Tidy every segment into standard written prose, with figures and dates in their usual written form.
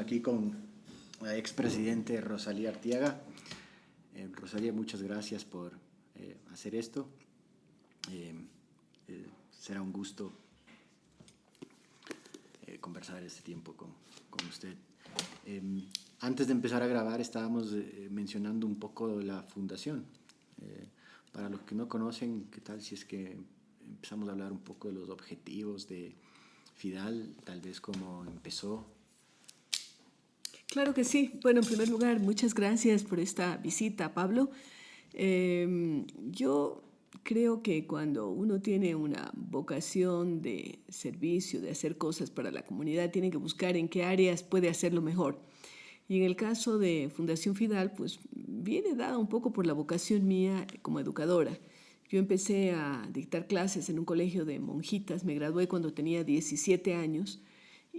aquí con la expresidente Rosalía Arteaga. Rosalía, muchas gracias por hacer esto. Será un gusto conversar este tiempo con usted. Antes de empezar a grabar estábamos mencionando un poco la fundación. Para los que no conocen, ¿qué tal si es que empezamos a hablar un poco de los objetivos de FIDAL, tal vez cómo empezó? Claro que sí. Bueno, en primer lugar, muchas gracias por esta visita, Pablo. Yo creo que cuando uno tiene una vocación de servicio, de hacer cosas para la comunidad, tiene que buscar en qué áreas puede hacerlo mejor. Y en el caso de Fundación FIDAL, pues viene dada un poco por la vocación mía como educadora. Yo empecé a dictar clases en un colegio de monjitas, me gradué cuando tenía 17 años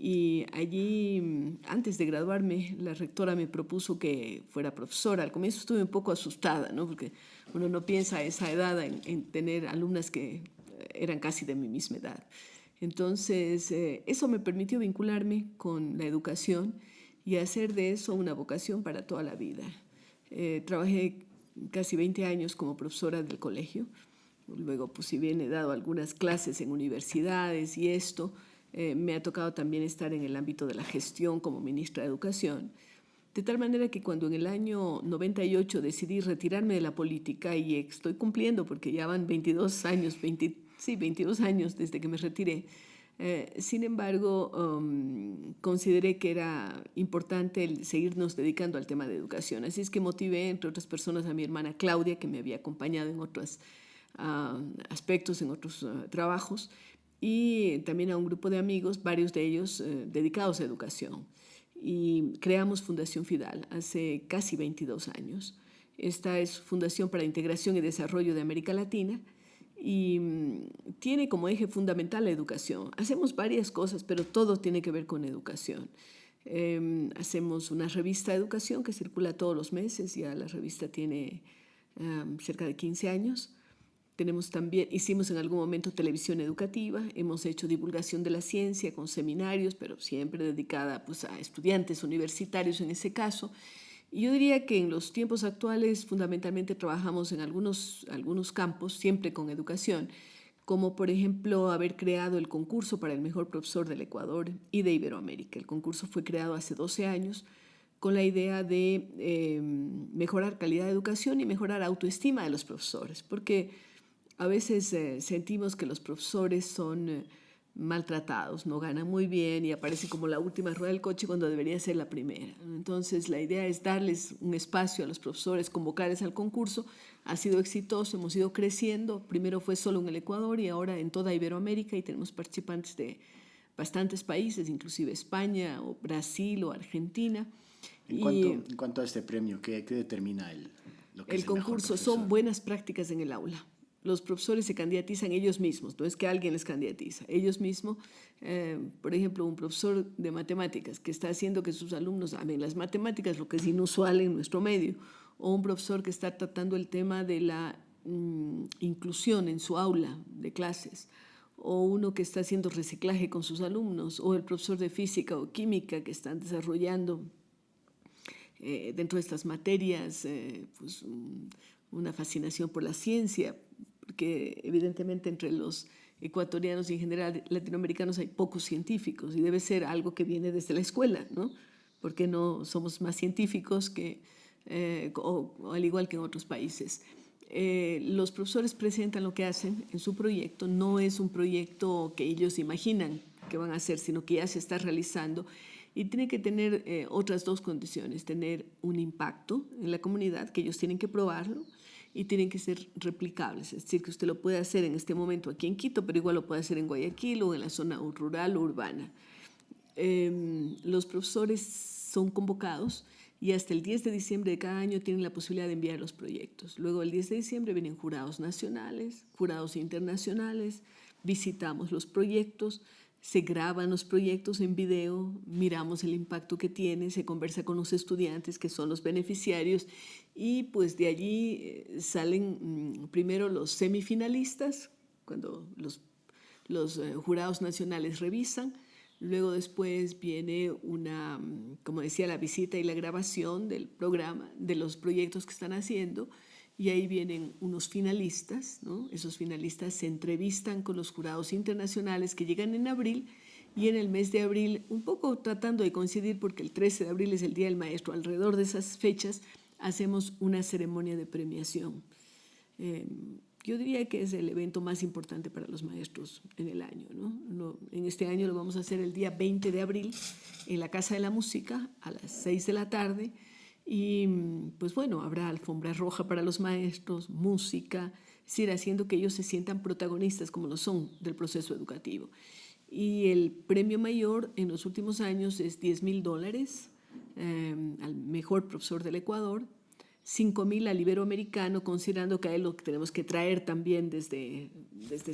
y allí, antes de graduarme, la rectora me propuso que fuera profesora. Al comienzo estuve un poco asustada, ¿no? Porque uno no piensa a esa edad en tener alumnas que eran casi de mi misma edad. Entonces, eso me permitió vincularme con la educación y hacer de eso una vocación para toda la vida. Trabajé casi 20 años como profesora del colegio. Luego, pues si bien he dado algunas clases en universidades y esto, me ha tocado también estar en el ámbito de la gestión como ministra de Educación. De tal manera que cuando en el año 98 decidí retirarme de la política, y estoy cumpliendo porque ya van 22 años, 22 años desde que me retiré, sin embargo, consideré que era importante el seguirnos dedicando al tema de educación. Así es que motivé, entre otras personas, a mi hermana Claudia, que me había acompañado en otros aspectos, en otros trabajos, y también a un grupo de amigos, varios de ellos dedicados a educación. Y creamos Fundación FIDAL hace casi 22 años. Esta es Fundación para Integración y Desarrollo de América Latina y tiene como eje fundamental la educación. Hacemos varias cosas, pero todo tiene que ver con educación. Hacemos una revista de educación que circula todos los meses, ya la revista tiene cerca de 15 años. Hicimos en algún momento televisión educativa, hemos hecho divulgación de la ciencia con seminarios, pero siempre dedicada pues, a estudiantes universitarios en ese caso. Y yo diría que en los tiempos actuales fundamentalmente trabajamos en algunos campos, siempre con educación, como por ejemplo haber creado el concurso para el mejor profesor del Ecuador y de Iberoamérica. El concurso fue creado hace 12 años con la idea de mejorar calidad de educación y mejorar autoestima de los profesores, porque a veces sentimos que los profesores son maltratados, no ganan muy bien y aparecen como la última rueda del coche cuando debería ser la primera. Entonces la idea es darles un espacio a los profesores, convocarles al concurso. Ha sido exitoso, hemos ido creciendo. Primero fue solo en el Ecuador y ahora en toda Iberoamérica, y tenemos participantes de bastantes países, inclusive España o Brasil o Argentina. En cuanto a este premio, ¿qué determina lo que es el mejor concurso? profesor? Son buenas prácticas en el aula. Los profesores se candidatizan ellos mismos, no es que alguien les candidatiza, ellos mismos. Por ejemplo, un profesor de matemáticas que está haciendo que sus alumnos amen las matemáticas, lo que es inusual en nuestro medio, o un profesor que está tratando el tema de la inclusión en su aula de clases, o uno que está haciendo reciclaje con sus alumnos, o el profesor de física o química que están desarrollando dentro de estas materias pues, una fascinación por la ciencia, porque evidentemente entre los ecuatorianos y en general latinoamericanos hay pocos científicos y debe ser algo que viene desde la escuela, ¿no? Porque no somos más científicos o al igual que en otros países. Los profesores presentan lo que hacen en su proyecto. No es un proyecto que ellos imaginan que van a hacer, sino que ya se está realizando. Y tiene que tener otras dos condiciones: tener un impacto en la comunidad, que ellos tienen que probarlo, y tienen que ser replicables. Es decir, que usted lo puede hacer en este momento aquí en Quito, pero igual lo puede hacer en Guayaquil o en la zona rural o urbana. Los profesores son convocados y hasta el 10 de diciembre de cada año tienen la posibilidad de enviar los proyectos. Luego, el 10 de diciembre vienen jurados nacionales, jurados internacionales, visitamos los proyectos, se graban los proyectos en video, miramos el impacto que tiene, se conversa con los estudiantes que son los beneficiarios y pues de allí salen primero los semifinalistas, cuando los jurados nacionales revisan. Luego después viene como decía, la visita y la grabación del programa, de los proyectos que están haciendo, y ahí vienen unos finalistas, ¿no? Esos finalistas se entrevistan con los jurados internacionales que llegan en abril, y en el mes de abril, un poco tratando de coincidir porque el 13 de abril es el Día del Maestro, alrededor de esas fechas hacemos una ceremonia de premiación. Yo diría que es el evento más importante para los maestros en el año, ¿no? En este año lo vamos a hacer el día 20 de abril en la Casa de la Música a las 6 de la tarde y pues bueno, habrá alfombra roja para los maestros, música, es decir, haciendo que ellos se sientan protagonistas como lo son del proceso educativo. Y el premio mayor en los últimos años es $10,000 al mejor profesor del Ecuador, 5,000 al iberoamericano, considerando que a él lo que tenemos que traer también desde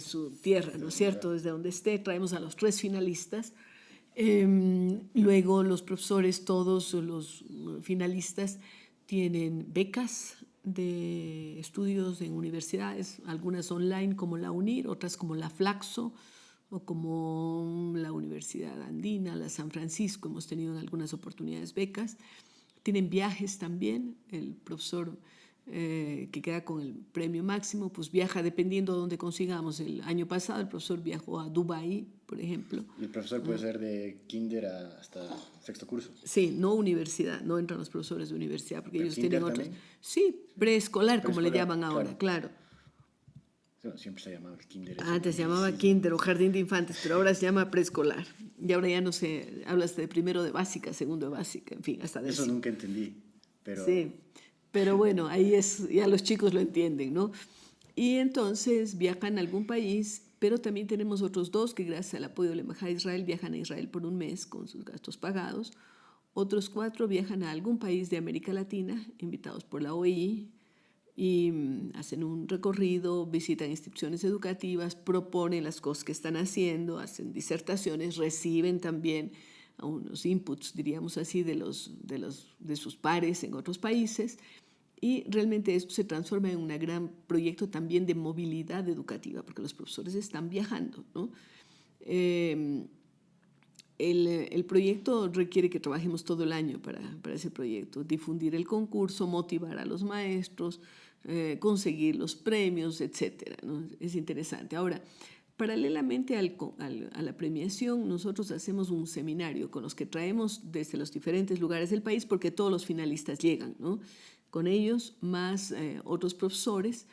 su tierra, ¿no es cierto? Desde donde esté, traemos a los 3 finalistas. Luego los profesores, todos los finalistas, tienen becas de estudios en universidades, algunas online como la UNIR, otras como la Flaxo o como la Universidad Andina, la San Francisco, hemos tenido en algunas oportunidades becas. Tienen viajes también, el profesor que queda con el premio máximo, pues viaja dependiendo de dónde consigamos. El año pasado el profesor viajó a Dubái, por ejemplo. Y el profesor puede ser de kinder hasta sexto curso. Sí, no universidad, no entran los profesores de universidad, porque ¿Pero ellos kinder tienen otros. también? Sí, preescolar, como le llaman Preescolar, ahora, claro. Bueno, siempre se ha llamado el kinder. Antes se llamaba kinder o jardín de infantes, pero ahora se llama preescolar. Y ahora ya no se hablas de primero de básica, segundo de básica, en fin, hasta de Eso nunca entendí, pero... Sí, pero bueno, ahí ya los chicos lo entienden, ¿no? Y entonces viajan a algún país, pero también tenemos otros 2 que gracias al apoyo de la Embajada de Israel viajan a Israel por un mes con sus gastos pagados. Otros 4 viajan a algún país de América Latina, invitados por la OEI, y hacen un recorrido, visitan instituciones educativas, proponen las cosas que están haciendo, hacen disertaciones, reciben también unos inputs, diríamos así, de sus pares en otros países, y realmente esto se transforma en un gran proyecto también de movilidad educativa, porque los profesores están viajando, ¿no? El proyecto requiere que trabajemos todo el año para ese proyecto, difundir el concurso, motivar a los maestros, conseguir los premios, etcétera, ¿no? Es interesante. Ahora, paralelamente a la premiación, nosotros hacemos un seminario con los que traemos desde los diferentes lugares del país, porque todos los finalistas llegan, ¿no? Con ellos, más otros profesores,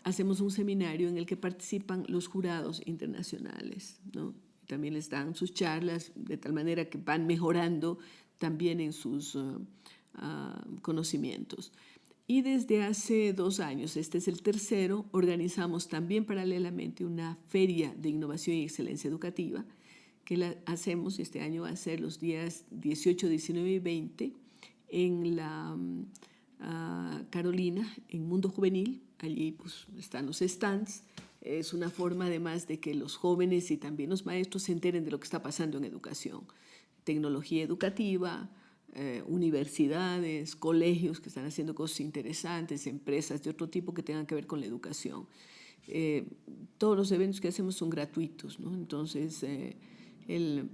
hacemos un seminario en el que participan los jurados internacionales, ¿no? También les dan sus charlas de tal manera que van mejorando también en sus conocimientos. Y desde hace 2 años, este es el tercero, organizamos también paralelamente una feria de innovación y excelencia educativa que la hacemos, este año va a ser los días 18, 19 y 20 en la Carolina, en Mundo Juvenil. Allí pues, están los stands. Es una forma además de que los jóvenes y también los maestros se enteren de lo que está pasando en educación. Tecnología educativa, universidades, colegios que están haciendo cosas interesantes, empresas de otro tipo que tengan que ver con la educación. Todos los eventos que hacemos son gratuitos, ¿no? Entonces,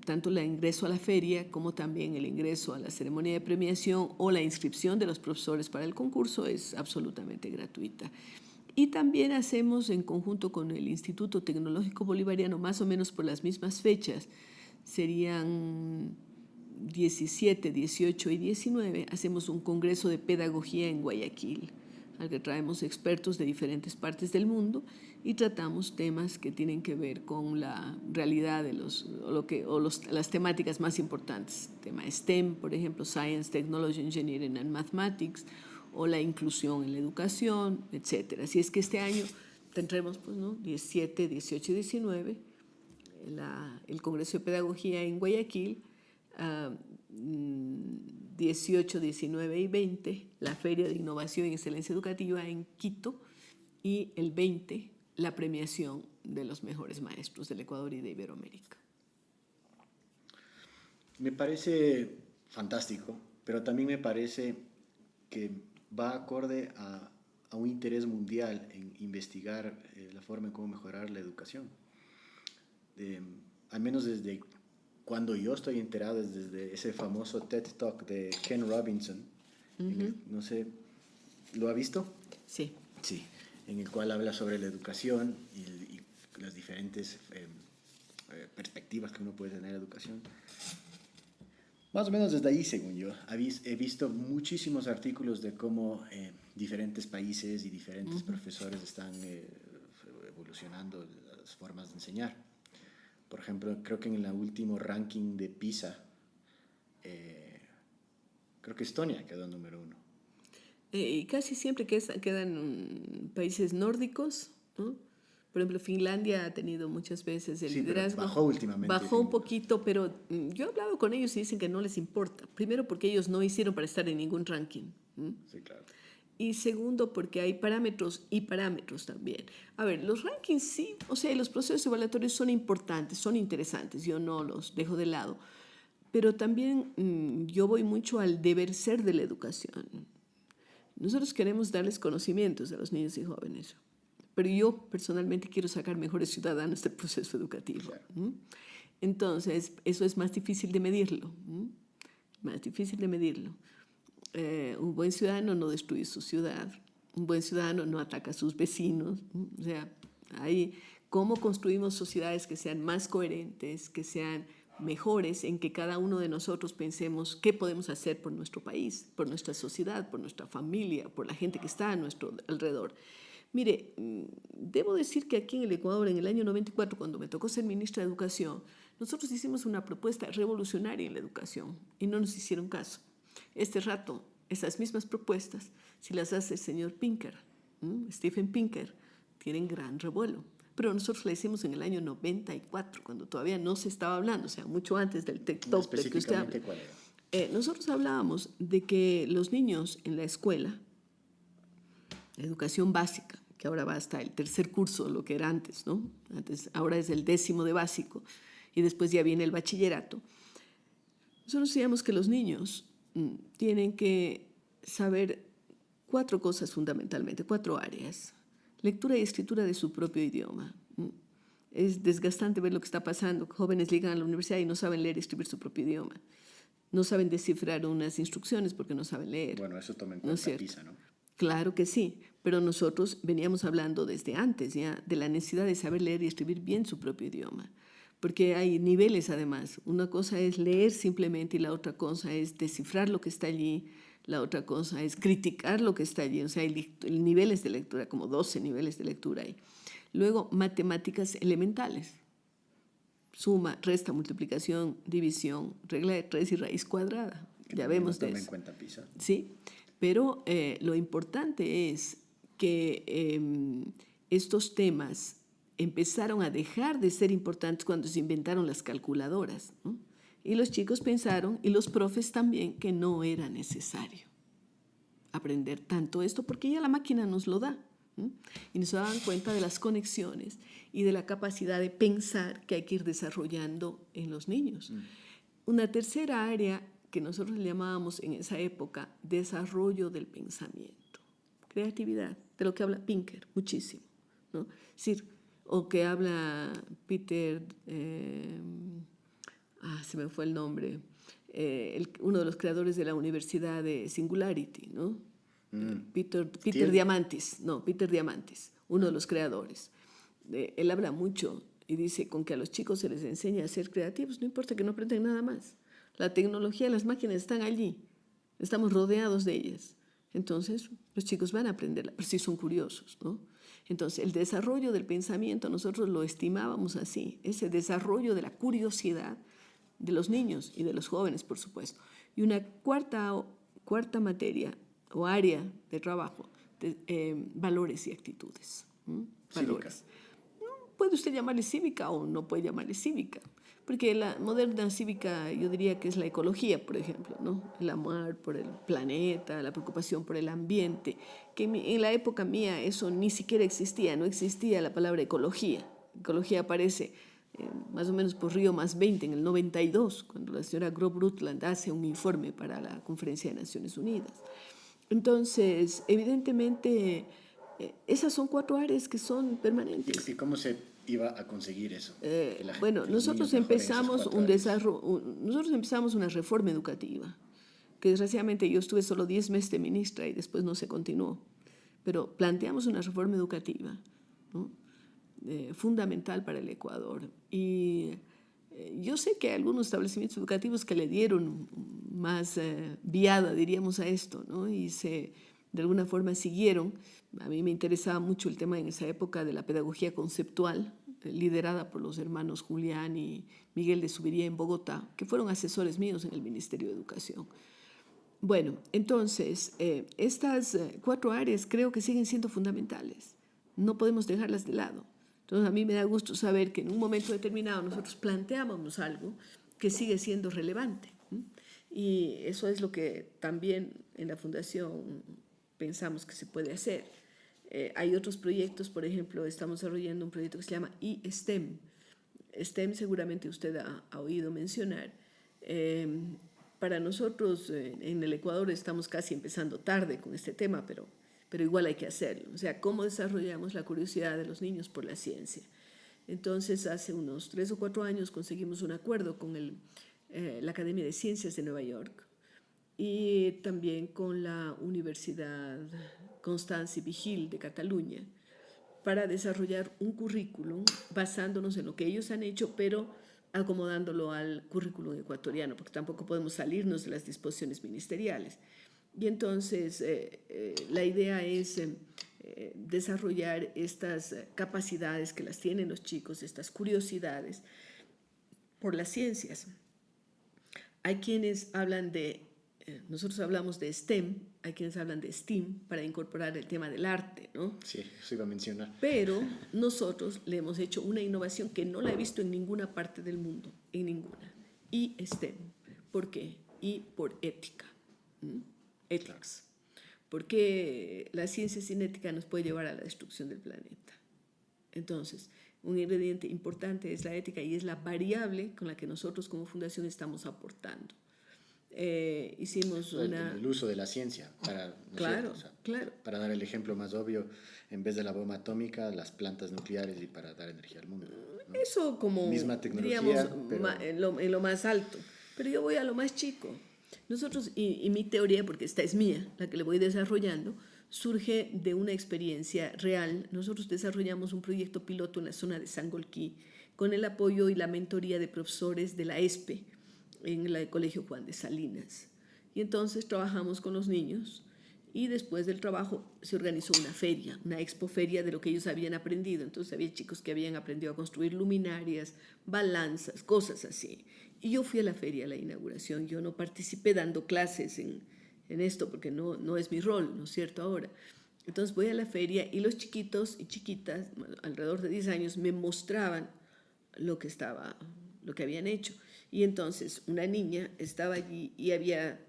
tanto el ingreso a la feria como también el ingreso a la ceremonia de premiación o la inscripción de los profesores para el concurso es absolutamente gratuita. Y también hacemos en conjunto con el Instituto Tecnológico Bolivariano, más o menos por las mismas fechas, serían 17, 18 y 19, hacemos un congreso de pedagogía en Guayaquil, al que traemos expertos de diferentes partes del mundo y tratamos temas que tienen que ver con la realidad de las temáticas más importantes. Tema STEM, por ejemplo, Science, Technology, Engineering and Mathematics, o la inclusión en la educación, etc. Así es que este año tendremos pues, ¿no? 17, 18 y 19 el Congreso de Pedagogía en Guayaquil, 18, 19 y 20 la Feria de Innovación y Excelencia Educativa en Quito y el 20 la premiación de los mejores maestros del Ecuador y de Iberoamérica. Me parece fantástico, pero también me parece que va acorde a un interés mundial en investigar la forma en cómo mejorar la educación. Al menos desde cuando yo estoy enterado es desde ese famoso TED Talk de Ken Robinson. No sé, ¿lo ha visto? Sí. Sí, en el cual habla sobre la educación y las diferentes perspectivas que uno puede tener en la educación. Más o menos desde ahí, según yo, he visto muchísimos artículos de cómo diferentes países y diferentes profesores están evolucionando las formas de enseñar. Por ejemplo, creo que en el último ranking de PISA, creo que Estonia quedó número 1. Y casi siempre quedan países nórdicos, ¿no? Por ejemplo, Finlandia ha tenido muchas veces el liderazgo. Pero bajó últimamente. Bajó un poquito, pero yo he hablado con ellos y dicen que no les importa. Primero, porque ellos no hicieron para estar en ningún ranking. Sí, claro. Y segundo, porque hay parámetros y parámetros también. A ver, los rankings sí, o sea, los procesos evaluatorios son importantes, son interesantes, yo no los dejo de lado. Pero también yo voy mucho al deber ser de la educación. Nosotros queremos darles conocimientos a los niños y jóvenes, pero yo personalmente quiero sacar mejores ciudadanos del proceso educativo. Claro. Entonces, eso es más difícil de medirlo. Más difícil de medirlo. Un buen ciudadano no destruye su ciudad. Un buen ciudadano no ataca a sus vecinos. O sea, hay cómo construimos sociedades que sean más coherentes, que sean mejores, en que cada uno de nosotros pensemos qué podemos hacer por nuestro país, por nuestra sociedad, por nuestra familia, por la gente que está a nuestro alrededor. Mire, debo decir que aquí en el Ecuador, en el año 94, cuando me tocó ser ministra de Educación, nosotros hicimos una propuesta revolucionaria en la educación y no nos hicieron caso. Este rato, esas mismas propuestas, si las hace el señor Pinker, Steven Pinker, tienen gran revuelo. Pero nosotros la hicimos en el año 94, cuando todavía no se estaba hablando, o sea, mucho antes del TED Talk del que usted habla. ¿Cuál era? Nosotros hablábamos de que los niños en la escuela, la educación básica, que ahora va hasta el tercer curso, lo que era antes, ¿no? Ahora es el 10º de básico y después ya viene el bachillerato. Nosotros decíamos que los niños tienen que saber 4 cosas fundamentalmente, 4 áreas. Lectura y escritura de su propio idioma. Es desgastante ver lo que está pasando. Jóvenes llegan a la universidad y no saben leer y escribir su propio idioma. No saben descifrar unas instrucciones porque no saben leer. Bueno, eso toma en cuenta PISA, ¿no? Claro que sí, pero nosotros veníamos hablando desde antes ya de la necesidad de saber leer y escribir bien su propio idioma. Porque hay niveles además. Una cosa es leer simplemente y la otra cosa es descifrar lo que está allí. La otra cosa es criticar lo que está allí. O sea, hay niveles de lectura, como 12 niveles de lectura hay. Luego, matemáticas elementales. Suma, resta, multiplicación, división, regla de 3 y raíz cuadrada. Ya vemos de eso. Toma en cuenta PISA. Sí, pero lo importante es que estos temas empezaron a dejar de ser importantes cuando se inventaron las calculadoras, ¿no? Y los chicos pensaron, y los profes también, que no era necesario aprender tanto esto porque ya la máquina nos lo da. Y nos daban cuenta de las conexiones y de la capacidad de pensar que hay que ir desarrollando en los niños. Una tercera área que nosotros le llamábamos en esa época desarrollo del pensamiento, creatividad, de lo que habla Pinker muchísimo, ¿no? Es decir, o que habla Peter... se me fue el nombre, uno de los creadores de la Universidad de Singularity, ¿no? Peter Diamandis, uno de los creadores. Él habla mucho y dice con que a los chicos se les enseña a ser creativos, no importa que no aprendan nada más. La tecnología, las máquinas están allí, estamos rodeados de ellas. Entonces, los chicos van a aprender, pero sí son curiosos, ¿no? Entonces, el desarrollo del pensamiento nosotros lo estimábamos así, ese desarrollo de la curiosidad de los niños y de los jóvenes, por supuesto. Y una cuarta materia o área de trabajo, valores y actitudes. Valores. Puede usted llamarle cívica o no puede llamarle cívica, porque la moderna cívica yo diría que es la ecología, por ejemplo, ¿no? El amor por el planeta, la preocupación por el ambiente, que en la época mía eso ni siquiera existía, no existía la palabra ecología. Ecología aparece más o menos por Río +20 en el 92, cuando la señora Groth-Brundtland hace un informe para la Conferencia de Naciones Unidas. Entonces, evidentemente, esas son 4 áreas que son permanentes. ¿Y cómo se iba a conseguir eso? Bueno, nosotros empezamos nosotros empezamos una reforma educativa, que desgraciadamente yo estuve solo 10 meses de ministra y después no se continuó, pero planteamos una reforma educativa, ¿no? Fundamental para el Ecuador. Y yo sé que hay algunos establecimientos educativos que le dieron más viada, diríamos, a esto, ¿no? Y de alguna forma siguieron. A mí me interesaba mucho el tema en esa época de la pedagogía conceptual, liderada por los hermanos Julián y Miguel de Subiría en Bogotá, que fueron asesores míos en el Ministerio de Educación. Bueno, entonces, estas 4 áreas creo que siguen siendo fundamentales. No podemos dejarlas de lado. Entonces, a mí me da gusto saber que en un momento determinado nosotros planteábamos algo que sigue siendo relevante. Y eso es lo que también en la Fundación pensamos que se puede hacer. Hay otros proyectos, por ejemplo, estamos desarrollando un proyecto que se llama eSTEM. STEM seguramente usted ha oído mencionar. Para nosotros en el Ecuador estamos casi empezando tarde con este tema, pero igual hay que hacerlo. O sea, ¿cómo desarrollamos la curiosidad de los niños por la ciencia? Entonces, hace unos 3 o 4 años conseguimos un acuerdo con la Academia de Ciencias de Nueva York y también con la Universidad Constance i Vigil de Cataluña para desarrollar un currículum basándonos en lo que ellos han hecho, pero acomodándolo al currículum ecuatoriano, porque tampoco podemos salirnos de las disposiciones ministeriales. Y entonces la idea es desarrollar estas capacidades que las tienen los chicos, estas curiosidades por las ciencias. Hay quienes hablan nosotros hablamos de STEM, hay quienes hablan de STEAM para incorporar el tema del arte, ¿no? Sí, eso iba a mencionar. Pero nosotros le hemos hecho una innovación que no la he visto en ninguna parte del mundo, en ninguna. Y STEM. ¿Por qué? Y por ética. Ethics. Porque la ciencia sin ética nos puede llevar a la destrucción del planeta. Entonces, un ingrediente importante es la ética y es la variable con la que nosotros como fundación estamos aportando. Hicimos el uso de la ciencia para, claro, claro. Para dar el ejemplo más obvio, en vez de la bomba atómica, las plantas nucleares y para dar energía al mundo, ¿no? Eso como, misma tecnología, diríamos, pero en lo más alto. Pero yo voy a lo más chico. Nosotros, y mi teoría, porque esta es mía, la que le voy desarrollando, surge de una experiencia real. Nosotros desarrollamos un proyecto piloto en la zona de Sangolquí con el apoyo y la mentoría de profesores de la ESPE en el Colegio Juan de Salinas. Y entonces trabajamos con los niños y después del trabajo se organizó una feria, una expoferia de lo que ellos habían aprendido. Entonces había chicos que habían aprendido a construir luminarias, balanzas, cosas así. Y yo fui a la feria, a la inauguración. Yo no participé dando clases en esto porque no es mi rol, ¿no es cierto? Ahora. Entonces voy a la feria y los chiquitos y chiquitas, alrededor de 10 años, me mostraban lo que habían hecho. Y entonces una niña estaba allí y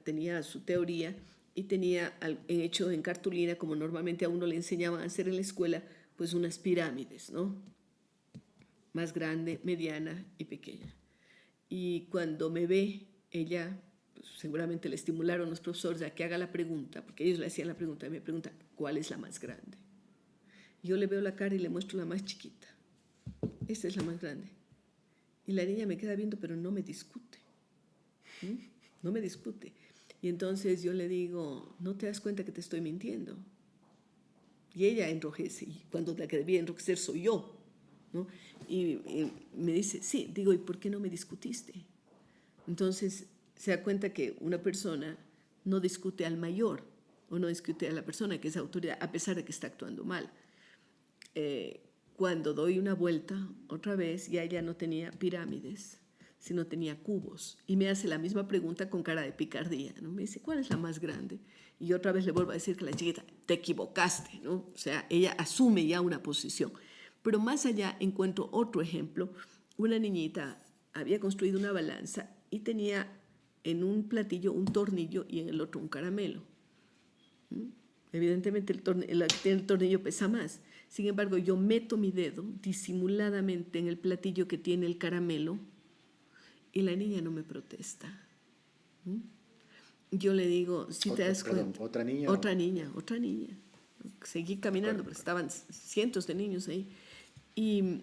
tenía su teoría y tenía hecho en cartulina, como normalmente a uno le enseñaban a hacer en la escuela, pues unas pirámides, ¿no? Más grande, mediana y pequeña. Y cuando me ve, ella, pues seguramente le estimularon los profesores a que haga la pregunta, porque ellos le hacían la pregunta y me preguntan, ¿cuál es la más grande? Yo le veo la cara y le muestro la más chiquita. Esta es la más grande. Y la niña me queda viendo, pero no me discute. No me discute. Y entonces yo le digo, ¿no te das cuenta que te estoy mintiendo? Y ella enrojece, y cuando la que debía enrojecer soy yo, ¿no? Y me dice, sí, digo, ¿y por qué no me discutiste? Entonces se da cuenta que una persona no discute al mayor o no discute a la persona que es autoridad, a pesar de que está actuando mal. Cuando doy una vuelta otra vez, ya ella no tenía pirámides, sino tenía cubos. Y me hace la misma pregunta con cara de picardía, ¿no? Me dice, ¿cuál es la más grande? Y yo otra vez le vuelvo a decir que la chiquita, te equivocaste, ¿no? O sea, ella asume ya una posición. Pero más allá encuentro otro ejemplo. Una niñita había construido una balanza y tenía en un platillo un tornillo y en el otro un caramelo. Evidentemente el que tiene el tornillo pesa más. Sin embargo, yo meto mi dedo disimuladamente en el platillo que tiene el caramelo y la niña no me protesta. Yo le digo, si te das cuenta... ¿Otra niña? Otra niña. Seguí caminando, porque estaban cientos de niños ahí. Y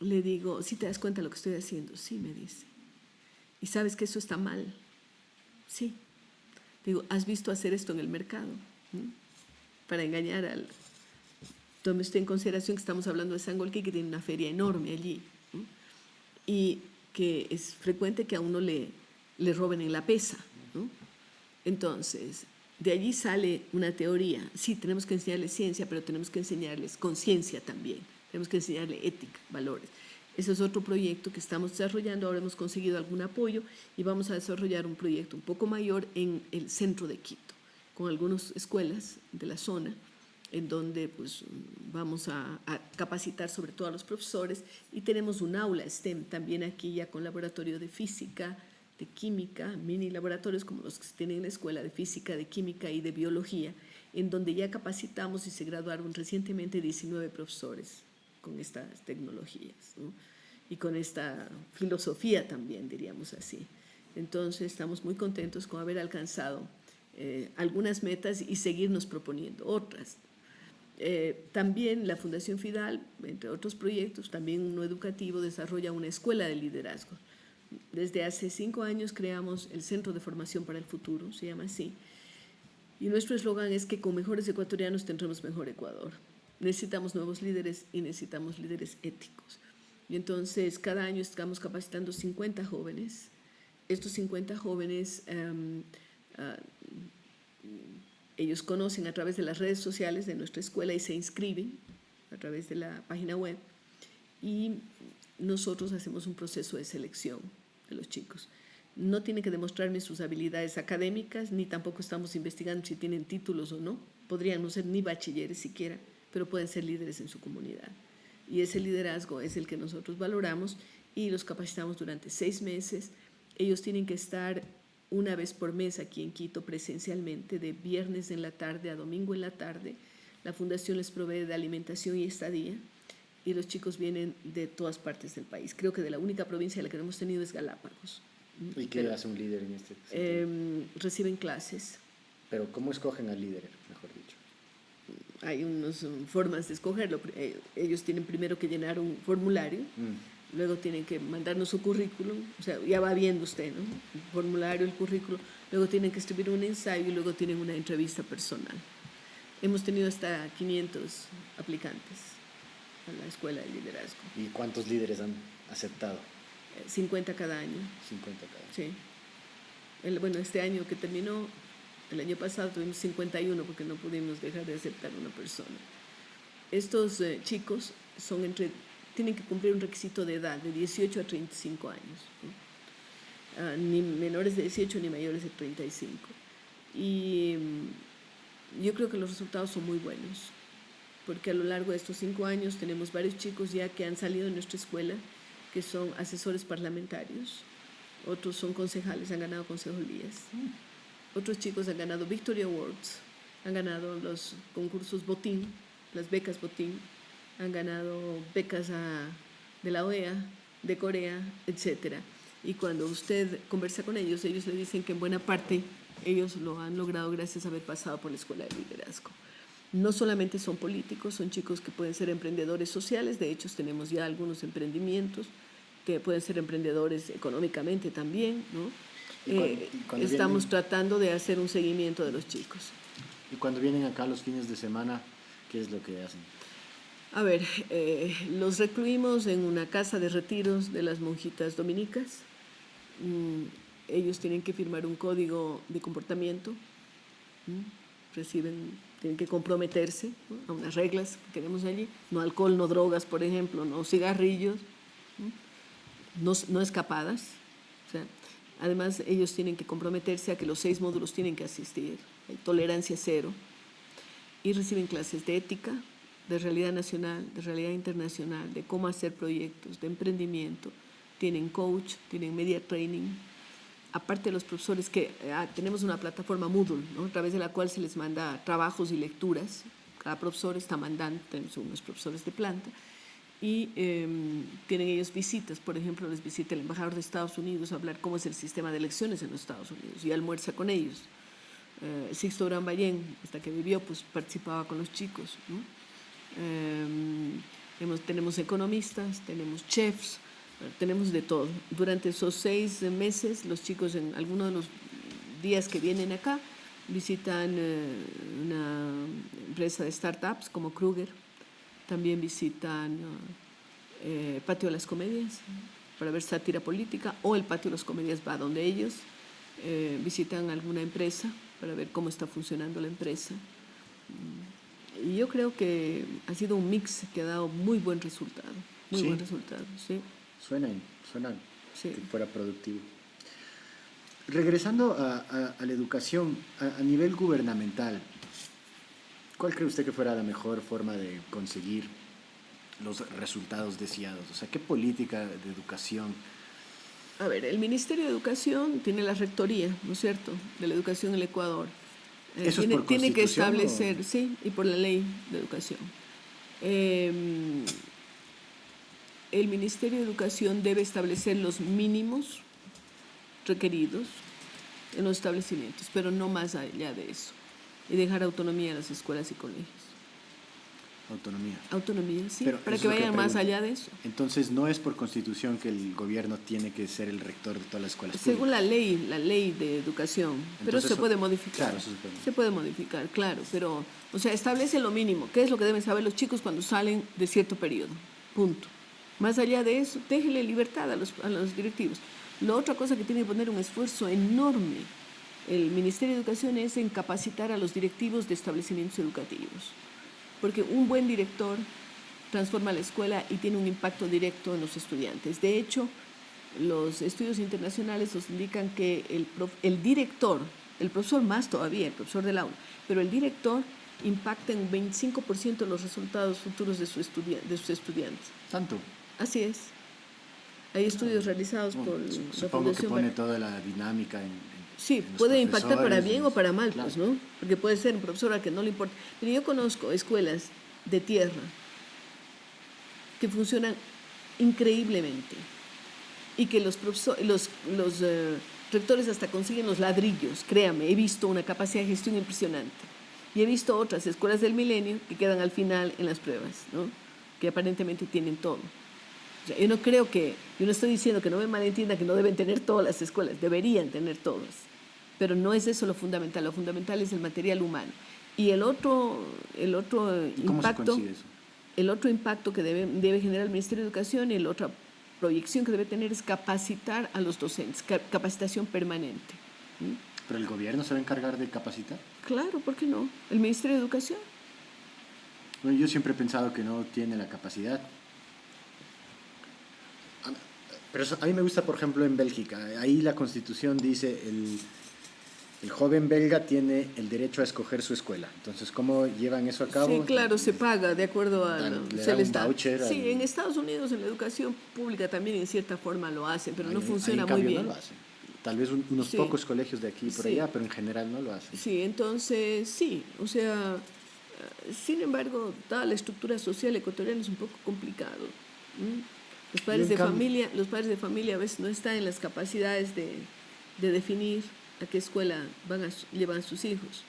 le digo, ¿sí te das cuenta de lo que estoy haciendo? Sí, me dice. ¿Y sabes que eso está mal? Sí. Digo, ¿has visto hacer esto en el mercado? ¿Mm? Para engañar al... Tome usted en consideración que estamos hablando de Sangolquí, que tiene una feria enorme allí, ¿no? Y que es frecuente que a uno le roben en la pesa, ¿no? Entonces, de allí sale una teoría. Sí, tenemos que enseñarles ciencia, pero tenemos que enseñarles conciencia también. Tenemos que enseñarles ética, valores. Ese es otro proyecto que estamos desarrollando. Ahora hemos conseguido algún apoyo y vamos a desarrollar un proyecto un poco mayor en el centro de Quito, con algunas escuelas de la zona, en donde pues, vamos a capacitar sobre todo a los profesores, y tenemos un aula STEM también aquí ya con laboratorio de física, de química, mini laboratorios como los que se tienen en la escuela de física, de química y de biología, en donde ya capacitamos y se graduaron recientemente 19 profesores con estas tecnologías, ¿no? Y con esta filosofía también, diríamos así. Entonces estamos muy contentos con haber alcanzado algunas metas y seguirnos proponiendo otras. También la Fundación Fidal, entre otros proyectos, también uno educativo, desarrolla una escuela de liderazgo. Desde hace 5 años creamos el Centro de Formación para el Futuro, se llama así, y nuestro eslogan es que con mejores ecuatorianos tendremos mejor Ecuador. Necesitamos nuevos líderes y necesitamos líderes éticos. Y entonces cada año estamos capacitando 50 jóvenes. Estos 50 jóvenes ellos conocen a través de las redes sociales de nuestra escuela y se inscriben a través de la página web, y nosotros hacemos un proceso de selección de los chicos. No tienen que demostrarme sus habilidades académicas, ni tampoco estamos investigando si tienen títulos o no. Podrían no ser ni bachilleres siquiera, pero pueden ser líderes en su comunidad. Y ese liderazgo es el que nosotros valoramos y los capacitamos durante 6 meses. Ellos tienen que estar una vez por mes aquí en Quito presencialmente, de viernes en la tarde a domingo en la tarde. La fundación les provee de alimentación y estadía, y los chicos vienen de todas partes del país. Creo que de la única provincia a la que no hemos tenido es Galápagos. ¿Y qué hace un líder en este sentido? Reciben clases. Pero ¿cómo escogen al líder, mejor dicho? Hay unas formas de escogerlo. Ellos tienen primero que llenar un formulario, luego tienen que mandarnos su currículum, o sea, ya va viendo usted, ¿no? El formulario, el currículum, luego tienen que escribir un ensayo y luego tienen una entrevista personal. Hemos tenido hasta 500 aplicantes a la Escuela de Liderazgo. ¿Y cuántos líderes han aceptado? 50 cada año. 50 cada año. Sí. Bueno, este año que terminó, el año pasado tuvimos 51 porque no pudimos dejar de aceptar una persona. Estos chicos tienen que cumplir un requisito de edad de 18 a 35 años, ¿no? Ni menores de 18 ni mayores de 35. Y yo creo que los resultados son muy buenos, porque a lo largo de estos 5 años tenemos varios chicos ya que han salido de nuestra escuela, que son asesores parlamentarios, otros son concejales, han ganado concejalías, otros chicos han ganado Victory Awards, han ganado los concursos Botín, las becas Botín, han ganado becas de la OEA, de Corea, etc. Y cuando usted conversa con ellos, ellos le dicen que en buena parte ellos lo han logrado gracias a haber pasado por la Escuela de Liderazgo. No solamente son políticos, son chicos que pueden ser emprendedores sociales. De hecho, tenemos ya algunos emprendimientos que pueden ser emprendedores económicamente también, ¿no? Y estamos tratando de hacer un seguimiento de los chicos. Y cuando vienen acá los fines de semana, ¿qué es lo que hacen? A ver, los recluimos en una casa de retiros de las monjitas dominicas. Ellos tienen que firmar un código de comportamiento, tienen que comprometerse, ¿no?, a unas reglas que tenemos allí: no alcohol, no drogas, por ejemplo, no cigarrillos, no escapadas. O sea, además, ellos tienen que comprometerse a que los 6 módulos tienen que asistir, hay tolerancia cero, y reciben clases de ética, de realidad nacional, de realidad internacional, de cómo hacer proyectos, de emprendimiento. Tienen coach, tienen media training. Aparte de los profesores que tenemos una plataforma Moodle, ¿no?, a través de la cual se les manda trabajos y lecturas. Cada profesor está mandando, tenemos unos profesores de planta, y tienen ellos visitas. Por ejemplo, les visita el embajador de Estados Unidos a hablar cómo es el sistema de elecciones en los Estados Unidos, y almuerza con ellos. Sixto Gran Ballén, hasta que vivió, pues participaba con los chicos, ¿no? Tenemos economistas, tenemos chefs, tenemos de todo. Durante esos 6 meses, los chicos en algunos de los días que vienen acá visitan una empresa de startups como Kruger, también visitan Patio de las Comedias para ver sátira política, o el Patio de las Comedias va donde ellos, visitan alguna empresa para ver cómo está funcionando la empresa. Y yo creo que ha sido un mix que ha dado muy buen resultado, muy buen resultado, sí. Suena Sí. que fuera productivo. Regresando a la educación, a nivel gubernamental, ¿cuál cree usted que fuera la mejor forma de conseguir los resultados deseados? O sea, ¿qué política de educación? A ver, el Ministerio de Educación tiene la rectoría, ¿no es cierto?, de la educación en el Ecuador. ¿Eso es por Tiene que constitución establecer, sí, y por la ley de educación. El Ministerio de Educación debe establecer los mínimos requeridos en los establecimientos, pero no más allá de eso, y dejar autonomía a las escuelas y colegios. Autonomía, sí, pero para que vayan más allá de eso. Entonces, no es por constitución que el gobierno tiene que ser el rector de todas las escuelas Según públicas. la ley de educación, pero Entonces, se puede modificar. Claro, eso se puede. Se puede modificar, claro, pero, o sea, establece lo mínimo, qué es lo que deben saber los chicos cuando salen de cierto periodo, punto. Más allá de eso, déjele libertad a los directivos. La otra cosa que tiene que poner un esfuerzo enorme el Ministerio de Educación es en capacitar a los directivos de establecimientos educativos, porque un buen director transforma la escuela y tiene un impacto directo en los estudiantes. De hecho, los estudios internacionales nos indican que el director, el profesor más todavía, el profesor del aula, pero el director impacta en 25% de los resultados futuros de sus estudiantes. ¿Tanto? Así es. Hay estudios realizados por la Supongo que Fundación pone toda la dinámica en Sí, los puede impactar para profesores, bien o para mal, claro. pues, ¿no? Porque puede ser un profesor al que no le importa. Pero yo conozco escuelas de tierra que funcionan increíblemente y que los rectores hasta consiguen los ladrillos, créame, he visto una capacidad de gestión impresionante. Y he visto otras escuelas del milenio que quedan al final en las pruebas, ¿no? Que aparentemente tienen todo. O sea, yo no estoy diciendo que no me malentienda que no deben tener todas las escuelas, deberían tener todas, pero no es eso lo fundamental es el material humano. Y el otro ¿Y cómo se consigue eso? El otro impacto que debe generar el Ministerio de Educación y la otra proyección que debe tener es capacitar a los docentes, capacitación permanente. ¿Mm? ¿Pero el gobierno se va a encargar de capacitar? Claro, ¿por qué no? El Ministerio de Educación. Bueno, yo siempre he pensado que no tiene la capacidad. Pero a mí me gusta, por ejemplo, en Bélgica. Ahí la Constitución dice el joven belga tiene el derecho a escoger su escuela. Entonces, ¿cómo llevan eso a cabo? Sí, claro, se paga de acuerdo a... Le dan un voucher Sí, en Estados Unidos en la educación pública también en cierta forma lo hacen, pero no funciona muy bien. No lo hacen. Tal vez unos pocos colegios de aquí y por allá, pero en general no lo hacen. Sí, entonces, sí, o sea, sin embargo, toda la estructura social ecuatoriana es un poco complicado. Los padres de familia a veces no están en las capacidades de definir a qué escuela llevan a sus hijos.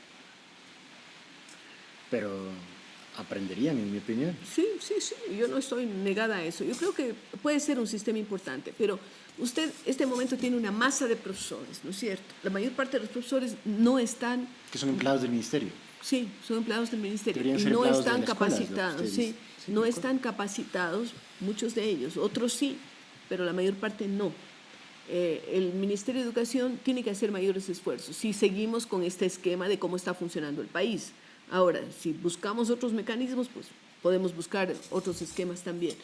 Pero aprenderían, en mi opinión. Sí, yo no estoy negada a eso. Yo creo que puede ser un sistema importante, pero usted este momento tiene una masa de profesores, ¿no es cierto? La mayor parte de los profesores no están... Que son empleados del ministerio. Sí, son empleados del ministerio y Deberían ser no empleados están de la escuela, capacitados, sí, no están capacitados, muchos de ellos, otros sí, pero la mayor parte no. El Ministerio de Educación tiene que hacer mayores esfuerzos si seguimos con este esquema de cómo está funcionando el país. Ahora, si buscamos otros mecanismos, pues podemos buscar otros esquemas también.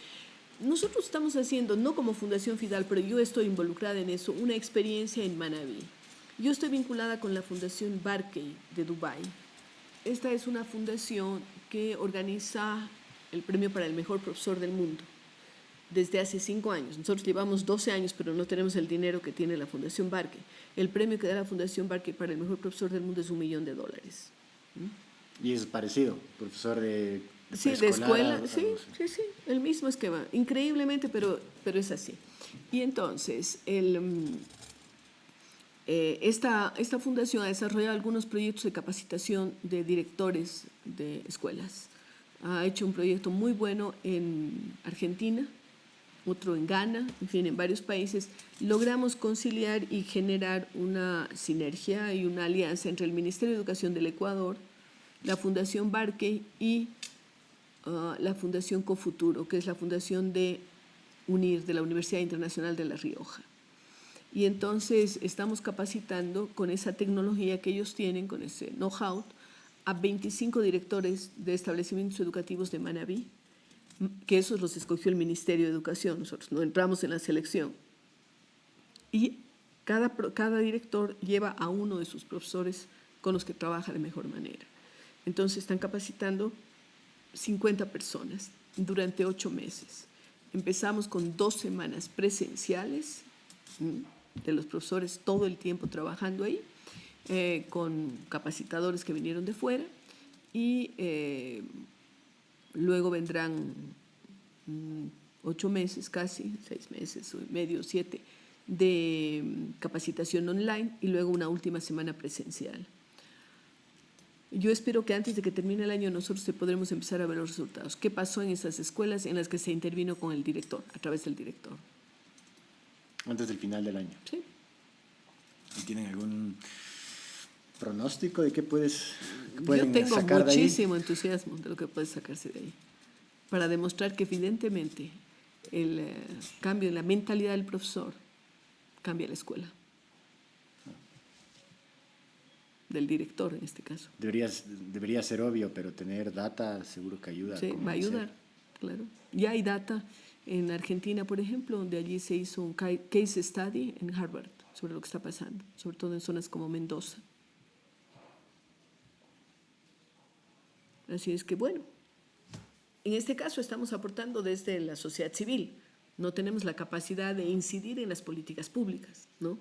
Nosotros estamos haciendo, no como Fundación Fidal, pero yo estoy involucrada en eso, una experiencia en Manabí. Yo estoy vinculada con la Fundación Barkey de Dubái. Esta es una fundación que organiza el premio para el mejor profesor del mundo desde hace 5 años. Nosotros llevamos 12 años, pero no tenemos el dinero que tiene la Fundación Barkey. El premio que da la Fundación Barkey para el mejor profesor del mundo es $1 millón. Y es parecido, profesor de sí, de escuela, sí, el mismo esquema, increíblemente, pero es así. Y entonces, esta fundación ha desarrollado algunos proyectos de capacitación de directores de escuelas. ha hecho un proyecto muy bueno en Argentina, otro en Ghana, en fin, en varios países. Logramos conciliar y generar una sinergia y una alianza entre el Ministerio de Educación del Ecuador, la Fundación Barque y la Fundación Cofuturo, que es la fundación de UNIR, de la Universidad Internacional de La Rioja. Y entonces estamos capacitando con esa tecnología que ellos tienen, con ese know-how, a 25 directores de establecimientos educativos de Manabí, que esos los escogió el Ministerio de Educación, nosotros no entramos en la selección. Y cada director lleva a uno de sus profesores con los que trabaja de mejor manera. Entonces están capacitando 50 personas durante 8 meses. Empezamos con 2 semanas presenciales de los profesores todo el tiempo trabajando ahí, con capacitadores que vinieron de fuera, y luego vendrán 8 meses, casi 6 meses, medio 7, de capacitación online y luego una última semana presencial. Yo espero que antes de que termine el año nosotros podremos empezar a ver los resultados. ¿Qué pasó en esas escuelas en las que se intervino con el director, a través del director? Antes del final del año. Sí. ¿Y tienen algún pronóstico de qué pueden Yo tengo sacar de ahí? muchísimo entusiasmo de lo que puede sacarse de ahí, para demostrar que evidentemente el cambio en la mentalidad del profesor cambia la escuela. Del director en este caso. Debería ser obvio, pero tener data seguro que ayuda. Sí, va a ayudar, claro. Ya hay data en Argentina, por ejemplo, donde allí se hizo un case study en Harvard sobre lo que está pasando, sobre todo en zonas como Mendoza. Así es que, bueno, en este caso estamos aportando desde la sociedad civil. No tenemos la capacidad de incidir en las políticas públicas, ¿no?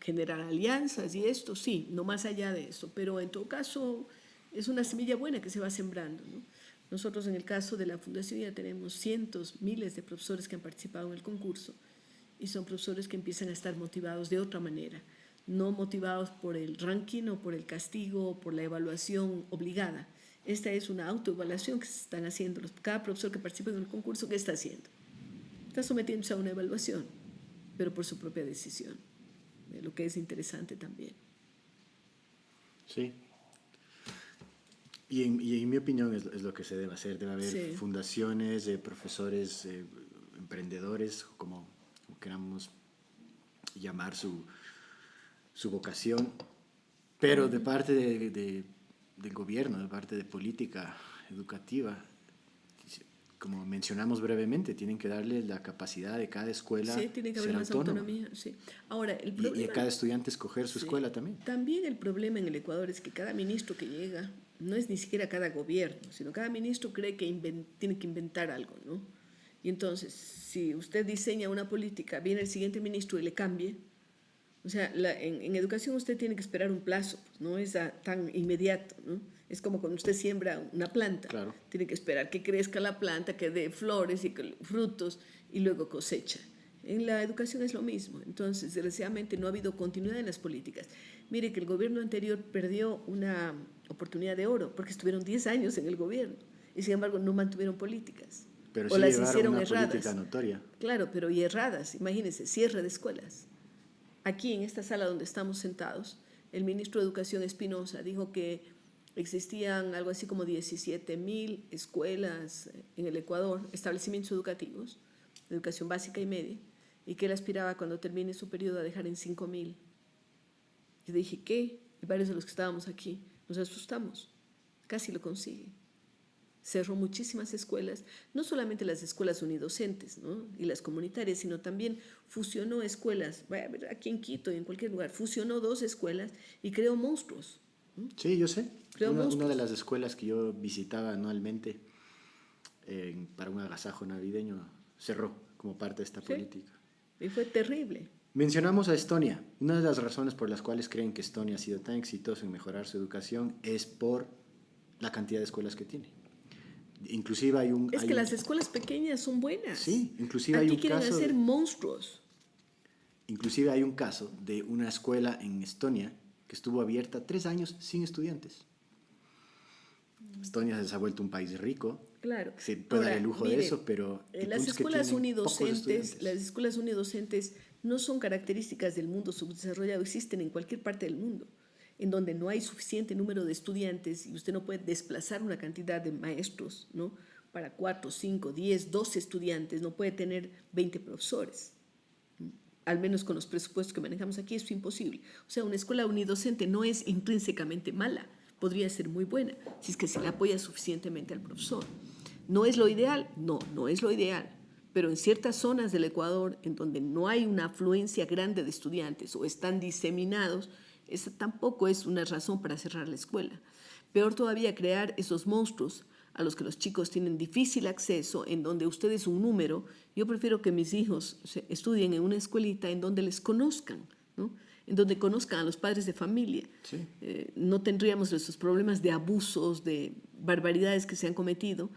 Generar alianzas y esto, sí, no más allá de eso, pero en todo caso es una semilla buena que se va sembrando, ¿no? Nosotros en el caso de la Fundación ya tenemos cientos, miles de profesores que han participado en el concurso y son profesores que empiezan a estar motivados de otra manera, no motivados por el ranking o por el castigo o por la evaluación obligada. Esta es una autoevaluación que se están haciendo. Cada profesor que participa en el concurso, ¿qué está haciendo? Está sometiéndose a una evaluación, pero por su propia decisión, lo que es interesante también. Sí. Y en mi opinión es lo que se debe hacer. Debe haber fundaciones, profesores, emprendedores, como queramos llamar su vocación, pero de parte del gobierno, de parte de política educativa, como mencionamos brevemente, tienen que darle la capacidad de cada escuela sí, tiene que haber más autonomía. Sí. Ahora, el problema, y a cada estudiante escoger su escuela también. También el problema en el Ecuador es que cada ministro que llega, no es ni siquiera cada gobierno, sino cada ministro cree que tiene que inventar algo, ¿no? Y entonces, si usted diseña una política, viene el siguiente ministro y le cambie. O sea, en educación usted tiene que esperar un plazo, pues, no es tan inmediato, ¿no? Es como cuando usted siembra una planta. Claro. Tiene que esperar que crezca la planta, que dé flores y frutos y luego cosecha. En la educación es lo mismo. Entonces, desgraciadamente no ha habido continuidad en las políticas. Mire que el gobierno anterior perdió una oportunidad de oro porque estuvieron 10 años en el gobierno y sin embargo no mantuvieron políticas. Pero o sí las llevaron hicieron una erradas. política notoria. Claro, pero y erradas. Imagínense, cierre de escuelas. Aquí en esta sala donde estamos sentados, el ministro de Educación Espinosa dijo que existían algo así como 17,000 escuelas en el Ecuador, establecimientos educativos, de educación básica y media, y que él aspiraba cuando termine su periodo a dejar en 5,000. Yo dije, ¿qué? Y varios de los que estábamos aquí nos asustamos. Casi lo consigue. Cerró muchísimas escuelas, no solamente las escuelas unidocentes, ¿no? Y las comunitarias, sino también fusionó escuelas, aquí en Quito y en cualquier lugar, fusionó 2 escuelas y creó monstruos. Sí, yo sé. Una de las escuelas que yo visitaba anualmente para un agasajo navideño cerró como parte de esta política. Y fue terrible. Mencionamos a Estonia. Una de las razones por las cuales creen que Estonia ha sido tan exitoso en mejorar su educación es por la cantidad de escuelas que tiene. Inclusive las escuelas pequeñas son buenas. Sí, inclusive aquí quieren hacer monstruos. Inclusive hay un caso de una escuela en Estonia que estuvo abierta 3 años sin estudiantes. Estonia se ha vuelto un país rico, Claro. se puede dar el lujo de mire, eso, pero el las punto es que escuelas tienen pocos unidocentes, estudiantes. las escuelas unidocentes no son características del mundo subdesarrollado, existen en cualquier parte del mundo, en donde no hay suficiente número de estudiantes y usted no puede desplazar una cantidad de maestros, ¿no? Para 4, 5, 10, 12 estudiantes, no puede tener 20 profesores. Al menos con los presupuestos que manejamos aquí, eso es imposible. O sea, una escuela unidocente no es intrínsecamente mala, podría ser muy buena, si es que se le apoya suficientemente al profesor. ¿No es lo ideal? No, no es lo ideal. Pero en ciertas zonas del Ecuador, en donde no hay una afluencia grande de estudiantes o están diseminados, esa tampoco es una razón para cerrar la escuela. Peor todavía, crear esos monstruos a los que los chicos tienen difícil acceso, en donde usted es un número. Yo prefiero que mis hijos estudien en una escuelita en donde les conozcan, ¿no? En donde conozcan a los padres de familia. Sí. No tendríamos esos problemas de abusos, de barbaridades que se han cometido,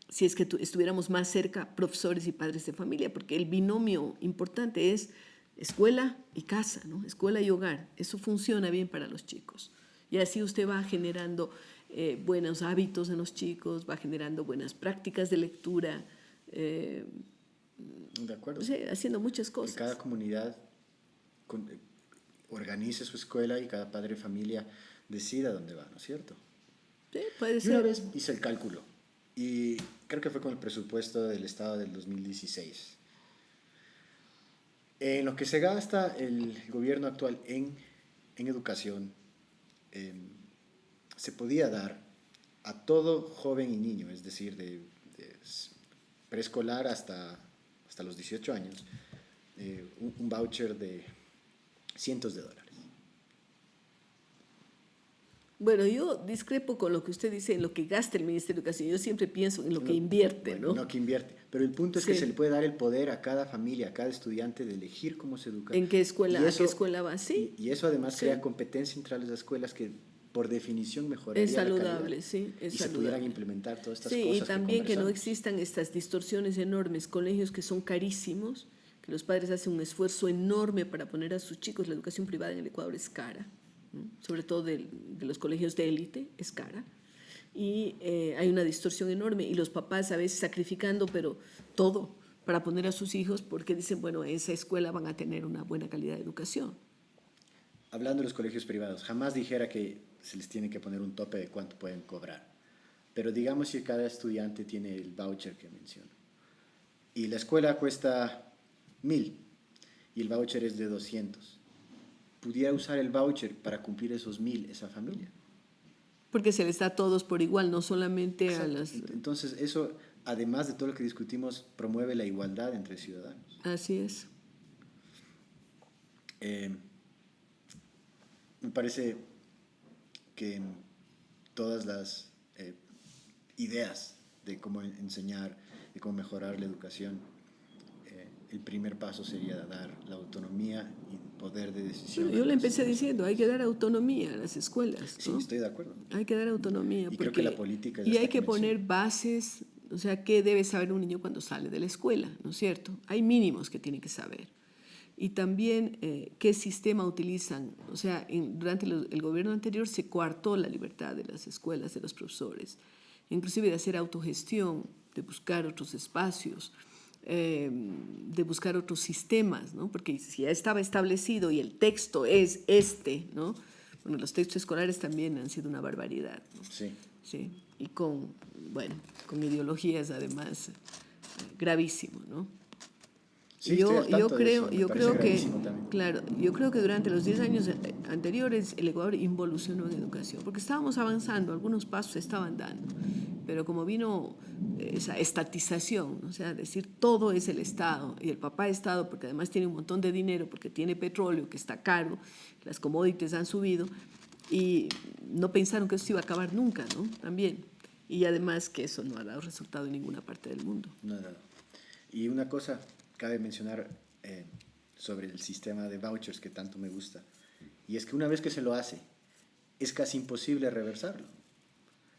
si es que estuviéramos más cerca profesores y padres de familia, porque el binomio importante es escuela y casa, ¿no? Escuela y hogar. Eso funciona bien para los chicos. Y así usted va generando buenos hábitos en los chicos, va generando buenas prácticas de lectura, De acuerdo. o sea, haciendo muchas cosas. Que cada comunidad organice su escuela y cada padre de familia decida dónde va, ¿no es cierto? Sí, puede Yo una ser. vez hice el cálculo y creo que fue con el presupuesto del Estado del 2016. En lo que se gasta el gobierno actual en educación, se podía dar a todo joven y niño, es decir, de preescolar hasta los 18 años, un voucher de cientos de dólares. Bueno, yo discrepo con lo que usted dice en lo que gasta el Ministerio de Educación. Yo siempre pienso en lo que invierte, Bueno, ¿no? no que invierte, pero el punto es que Sí. se le puede dar el poder a cada familia, a cada estudiante de elegir cómo se educa. ¿En qué escuela, Y a qué escuela va? Sí, y eso además sí. crea competencia entre las escuelas que por definición mejoraría Es la saludable, calidad sí, es y se saludable. pudieran implementar todas estas Sí, cosas y también que no conversamos. existan estas distorsiones enormes, colegios que son carísimos, que los padres hacen un esfuerzo enorme para poner a sus chicos. La educación privada en el Ecuador es cara, ¿no? Sobre todo de los colegios de élite, es cara. Y hay una distorsión enorme y los papás a veces sacrificando, pero todo para poner a sus hijos porque dicen, bueno, en esa escuela van a tener una buena calidad de educación. Hablando de los colegios privados, jamás dijera que se les tiene que poner un tope de cuánto pueden cobrar. Pero digamos si cada estudiante tiene el voucher que menciono y la escuela cuesta 1.000 y el voucher es de 200, pudiera usar el voucher para cumplir esos 1.000 esa familia. Porque se les da a todos por igual, no solamente Exacto. a las... Entonces eso, además de todo lo que discutimos, promueve la igualdad entre ciudadanos. Así es. Me parece que todas las ideas de cómo enseñar, de cómo mejorar la educación, el primer paso sería dar la autonomía y poder de decisión. Bueno, yo le empecé diciendo, hay que dar autonomía a las escuelas, ¿no? Sí, estoy de acuerdo. Hay que dar autonomía. Y creo que la política es y hasta hay que que poner menciona. bases, o sea, ¿qué debe saber un niño cuando sale de la escuela? ¿No es cierto? Hay mínimos que tiene que saber. Y también qué sistema utilizan. O sea, durante el gobierno anterior se coartó la libertad de las escuelas, de los profesores, inclusive de hacer autogestión, de buscar otros espacios, de buscar otros sistemas, ¿no? Porque si ya estaba establecido y el texto es este, ¿no? Bueno, los textos escolares también han sido una barbaridad, ¿no? Sí. Sí, y con ideologías además gravísimo, ¿no? Sí, yo estoy al tanto de creo, eso, me yo parece creo que, gravísimo también. claro, yo creo que durante los 10 años anteriores el Ecuador involucionó en educación, porque estábamos avanzando, algunos pasos se estaban dando, pero como vino esa estatización, o sea, decir todo es el Estado y el papá Estado, porque además tiene un montón de dinero, porque tiene petróleo que está caro, las commodities han subido y no pensaron que eso se iba a acabar nunca, ¿no? También. Y además que eso no ha dado resultado en ninguna parte del mundo. No, no. Y una cosa cabe mencionar sobre el sistema de vouchers que tanto me gusta, y es que una vez que se lo hace, es casi imposible reversarlo.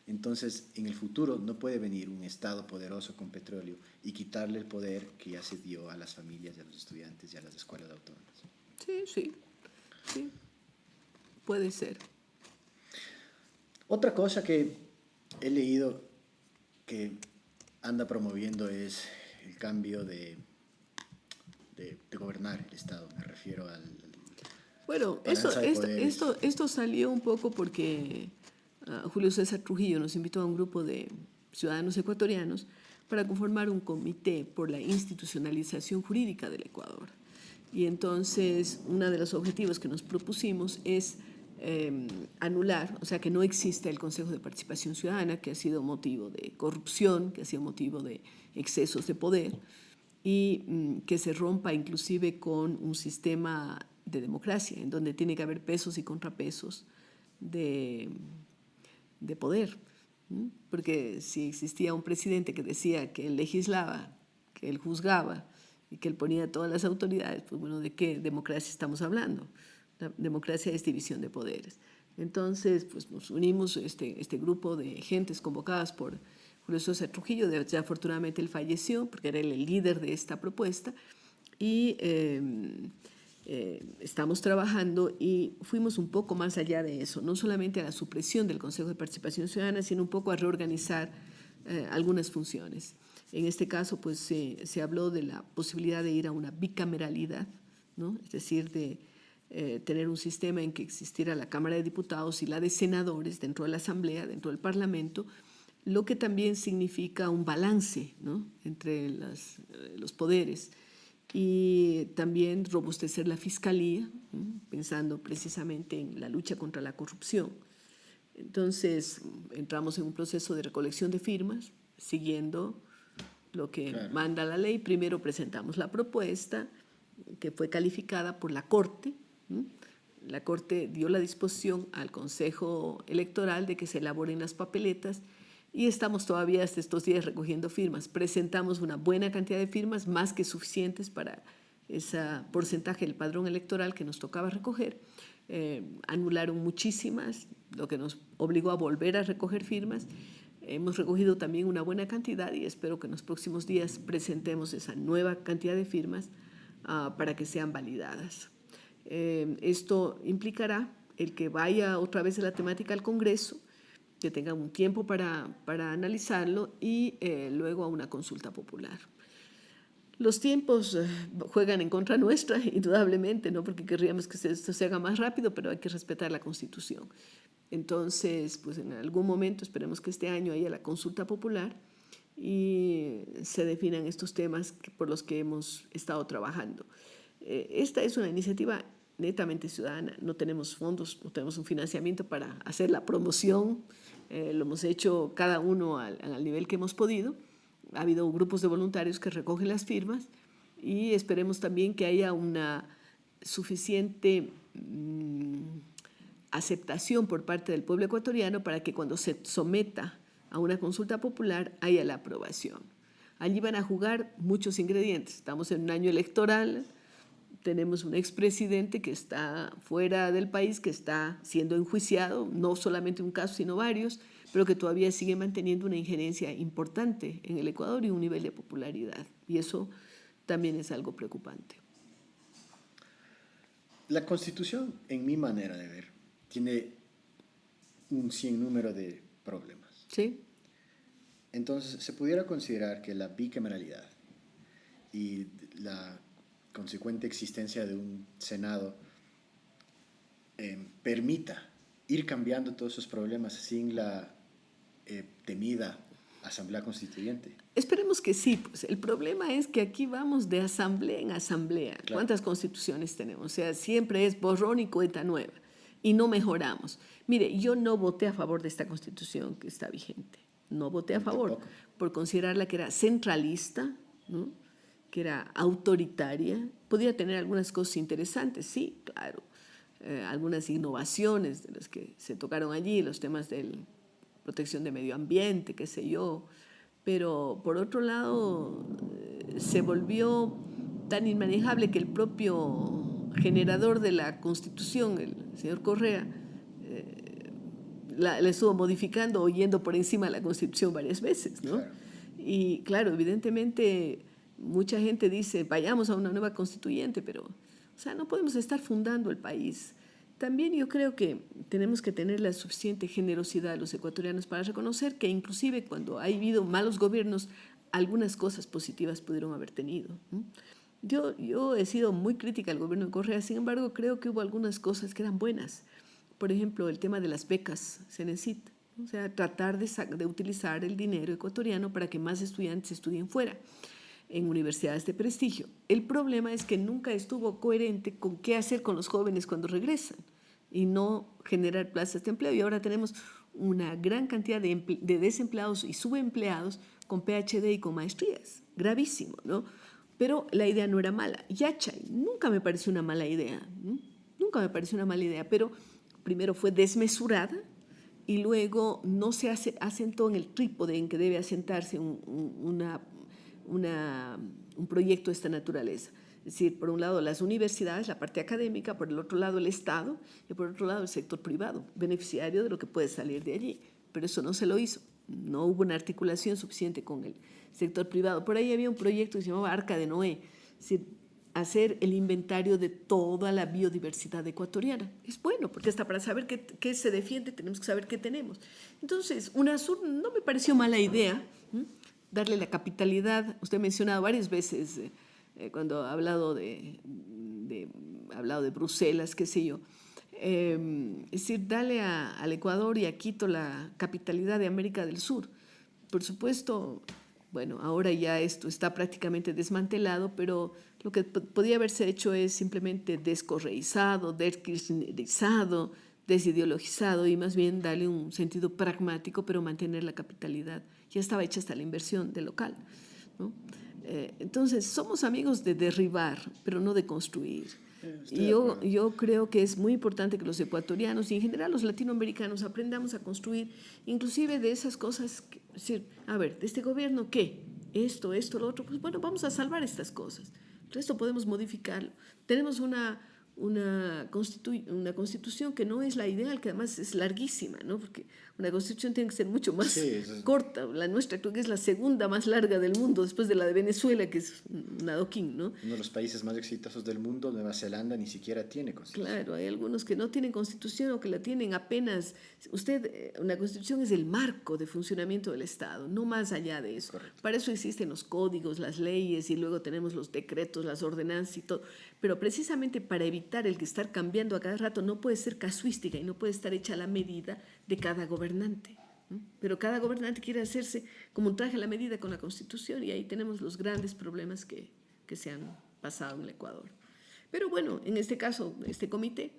Entonces, en el futuro no puede venir un Estado poderoso con petróleo y quitarle el poder que ya se dio a las familias, a los estudiantes y a las escuelas autónomas. Sí, puede ser. Otra cosa que he leído que anda promoviendo es el cambio de gobernar el Estado. Me refiero al Bueno, balanza de poderes. esto salió un poco porque Julio César Trujillo nos invitó a un grupo de ciudadanos ecuatorianos para conformar un comité por la institucionalización jurídica del Ecuador. Y entonces, uno de los objetivos que nos propusimos es anular, o sea, que no exista el Consejo de Participación Ciudadana, que ha sido motivo de corrupción, que ha sido motivo de excesos de poder, y que se rompa inclusive con un sistema de democracia, en donde tiene que haber pesos y contrapesos de poder. Porque si existía un presidente que decía que él legislaba, que él juzgaba y que él ponía todas las autoridades, pues bueno, ¿de qué democracia estamos hablando? La democracia es división de poderes. Entonces, pues nos unimos, este grupo de gentes convocadas por Julio César Trujillo, afortunadamente él falleció porque era el líder de esta propuesta, y estamos trabajando y fuimos un poco más allá de eso, no solamente a la supresión del Consejo de Participación Ciudadana, sino un poco a reorganizar algunas funciones. En este caso, pues se habló de la posibilidad de ir a una bicameralidad, ¿no? Es decir, de tener un sistema en que existiera la Cámara de Diputados y la de Senadores dentro de la Asamblea, dentro del Parlamento, lo que también significa un balance, ¿no?, entre los poderes, y también robustecer la Fiscalía, ¿no?, pensando precisamente en la lucha contra la corrupción. Entonces, entramos en un proceso de recolección de firmas, siguiendo lo que manda la ley. Primero presentamos la propuesta, que fue calificada por la Corte. La Corte dio la disposición al Consejo Electoral de que se elaboren las papeletas, y estamos todavía hasta estos días recogiendo firmas. Presentamos una buena cantidad de firmas, más que suficientes para ese porcentaje del padrón electoral que nos tocaba recoger. Anularon muchísimas, lo que nos obligó a volver a recoger firmas. Hemos recogido también una buena cantidad y espero que en los próximos días presentemos esa nueva cantidad de firmas para que sean validadas. Esto implicará el que vaya otra vez la temática al Congreso, que tengan un tiempo para analizarlo, y luego a una consulta popular. Los tiempos juegan en contra nuestra, indudablemente, ¿no?, porque querríamos que esto se haga más rápido, pero hay que respetar la Constitución. Entonces, pues en algún momento, esperemos que este año haya la consulta popular y se definan estos temas por los que hemos estado trabajando. Esta es una iniciativa netamente ciudadana, no tenemos fondos, no tenemos un financiamiento para hacer la promoción, lo hemos hecho cada uno al nivel que hemos podido. Ha habido grupos de voluntarios que recogen las firmas y esperemos también que haya una suficiente aceptación por parte del pueblo ecuatoriano para que cuando se someta a una consulta popular haya la aprobación. Allí van a jugar muchos ingredientes. Estamos en un año electoral, tenemos un expresidente que está fuera del país, que está siendo enjuiciado, no solamente un caso, sino varios, pero que todavía sigue manteniendo una injerencia importante en el Ecuador y un nivel de popularidad. Y eso también es algo preocupante. La Constitución, en mi manera de ver, tiene un sinnúmero de problemas. ¿Sí? Entonces, se pudiera considerar que la bicameralidad y la consecuente existencia de un Senado permita ir cambiando todos esos problemas sin la temida Asamblea Constituyente. Esperemos que sí. Pues el problema es que aquí vamos de asamblea en asamblea. Claro. ¿Cuántas constituciones tenemos? O sea, siempre es borrón y cuenta nueva y no mejoramos. Mire, yo no voté a favor de esta constitución que está vigente. No voté a favor Tampoco. por considerarla que era centralista, ¿no?, que era autoritaria. Podía tener algunas cosas interesantes, sí, claro. Algunas innovaciones de las que se tocaron allí, los temas de protección de medio ambiente, qué sé yo. Pero, por otro lado, se volvió tan inmanejable que el propio generador de la Constitución, el señor Correa, la estuvo modificando o yendo por encima de la Constitución varias veces, ¿no? Claro. Y, claro, evidentemente, mucha gente dice, vayamos a una nueva constituyente, pero, o sea, no podemos estar fundando el país También yo creo que tenemos que tener la suficiente generosidad los ecuatorianos para reconocer que inclusive cuando ha habido malos gobiernos, algunas cosas positivas pudieron haber tenido. Yo he sido muy crítica al gobierno de Correa, sin embargo creo que hubo algunas cosas que eran buenas. Por ejemplo, el tema de las becas Cenecit, o sea, tratar de utilizar el dinero ecuatoriano para que más estudiantes estudien fuera, en universidades de prestigio. El problema es que nunca estuvo coherente con qué hacer con los jóvenes cuando regresan y no generar plazas de empleo. Y ahora tenemos una gran cantidad de desempleados y subempleados con PhD y con maestrías. Gravísimo, ¿no? Pero la idea no era mala. Yachay nunca me pareció una mala idea, ¿no? Nunca me pareció una mala idea, pero primero fue desmesurada y luego no se asentó en el trípode en que debe asentarse un proyecto de esta naturaleza. Es decir, por un lado las universidades, la parte académica, por el otro lado el Estado y por otro lado el sector privado, beneficiario de lo que puede salir de allí. Pero eso no se lo hizo. No hubo una articulación suficiente con el sector privado. Por ahí había un proyecto que se llamaba Arca de Noé, es decir, hacer el inventario de toda la biodiversidad ecuatoriana. Es bueno, porque hasta para saber qué se defiende tenemos que saber qué tenemos. Entonces, UNASUR no me pareció mala idea, darle la capitalidad. Usted ha mencionado varias veces cuando ha hablado de Bruselas, qué sé yo. Es decir, darle al Ecuador y a Quito la capitalidad de América del Sur. Por supuesto, bueno, ahora ya esto está prácticamente desmantelado, pero lo que podía haberse hecho es simplemente descorreizado, deskirchnerizado, desideologizado y más bien darle un sentido pragmático, pero mantener la capitalidad. Ya estaba hecha hasta la inversión del local, ¿no? Entonces, somos amigos de derribar, pero no de construir. Y yo creo que es muy importante que los ecuatorianos y en general los latinoamericanos aprendamos a construir, inclusive de esas cosas, es decir, a ver, de este gobierno, ¿qué? Esto, lo otro, pues bueno, vamos a salvar estas cosas. El resto podemos modificarlo. Tenemos una constitución que no es la ideal, que además es larguísima, ¿no? Porque una constitución tiene que ser mucho más corta. La nuestra creo que es la segunda más larga del mundo, después de la de Venezuela, que es un adoquín, ¿no? Uno de los países más exitosos del mundo, Nueva Zelanda, ni siquiera tiene constitución. Claro, hay algunos que no tienen constitución o que la tienen apenas. Una constitución es el marco de funcionamiento del Estado, no más allá de eso. Correcto. Para eso existen los códigos, las leyes y luego tenemos los decretos, las ordenanzas y todo. Pero precisamente para evitar el que estar cambiando a cada rato no puede ser casuística y no puede estar hecha a la medida de cada gobernante. Pero cada gobernante quiere hacerse como un traje a la medida con la Constitución y ahí tenemos los grandes problemas que se han pasado en el Ecuador. Pero bueno, en este caso, este comité,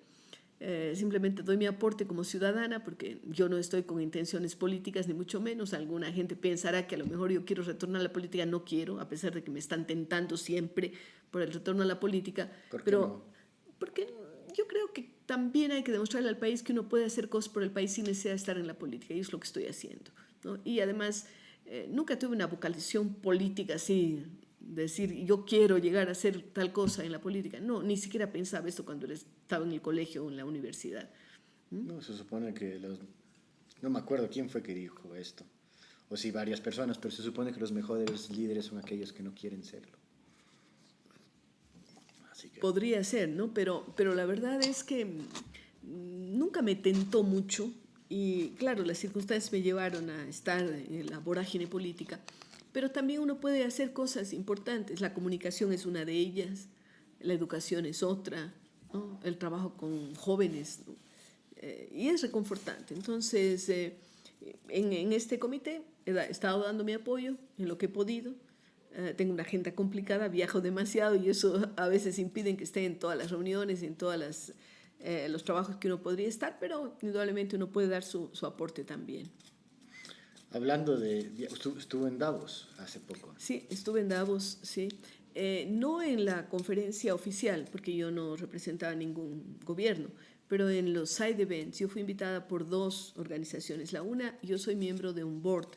simplemente doy mi aporte como ciudadana porque yo no estoy con intenciones políticas ni mucho menos. Alguna gente pensará que a lo mejor yo quiero retornar a la política, no quiero, a pesar de que me están tentando siempre por el retorno a la política. ¿Por qué pero no? Porque yo creo que también hay que demostrarle al país que uno puede hacer cosas por el país sin necesidad de estar en la política, y es lo que estoy haciendo, ¿no? Y además, nunca tuve una vocación política así, decir yo quiero llegar a hacer tal cosa en la política. No, ni siquiera pensaba esto cuando estaba en el colegio o en la universidad. No, se supone que no me acuerdo quién fue que dijo esto, o si varias personas, pero se supone que los mejores líderes son aquellos que no quieren serlo. Así que... Podría ser, ¿no? Pero la verdad es que nunca me tentó mucho y claro, las circunstancias me llevaron a estar en la vorágine política, pero también uno puede hacer cosas importantes. La comunicación es una de ellas, la educación es otra, ¿no? El trabajo con jóvenes, ¿no? Y es reconfortante. Entonces, en este comité he estado dando mi apoyo en lo que he podido. Tengo una agenda complicada, viajo demasiado y eso a veces impide que esté en todas las reuniones y en todos los trabajos que uno podría estar, pero indudablemente uno puede dar su aporte también. Hablando estuvo en Davos hace poco. Sí, estuve en Davos, sí. No en la conferencia oficial, porque yo no representaba ningún gobierno, pero en los side events yo fui invitada por dos organizaciones. La una, yo soy miembro de un board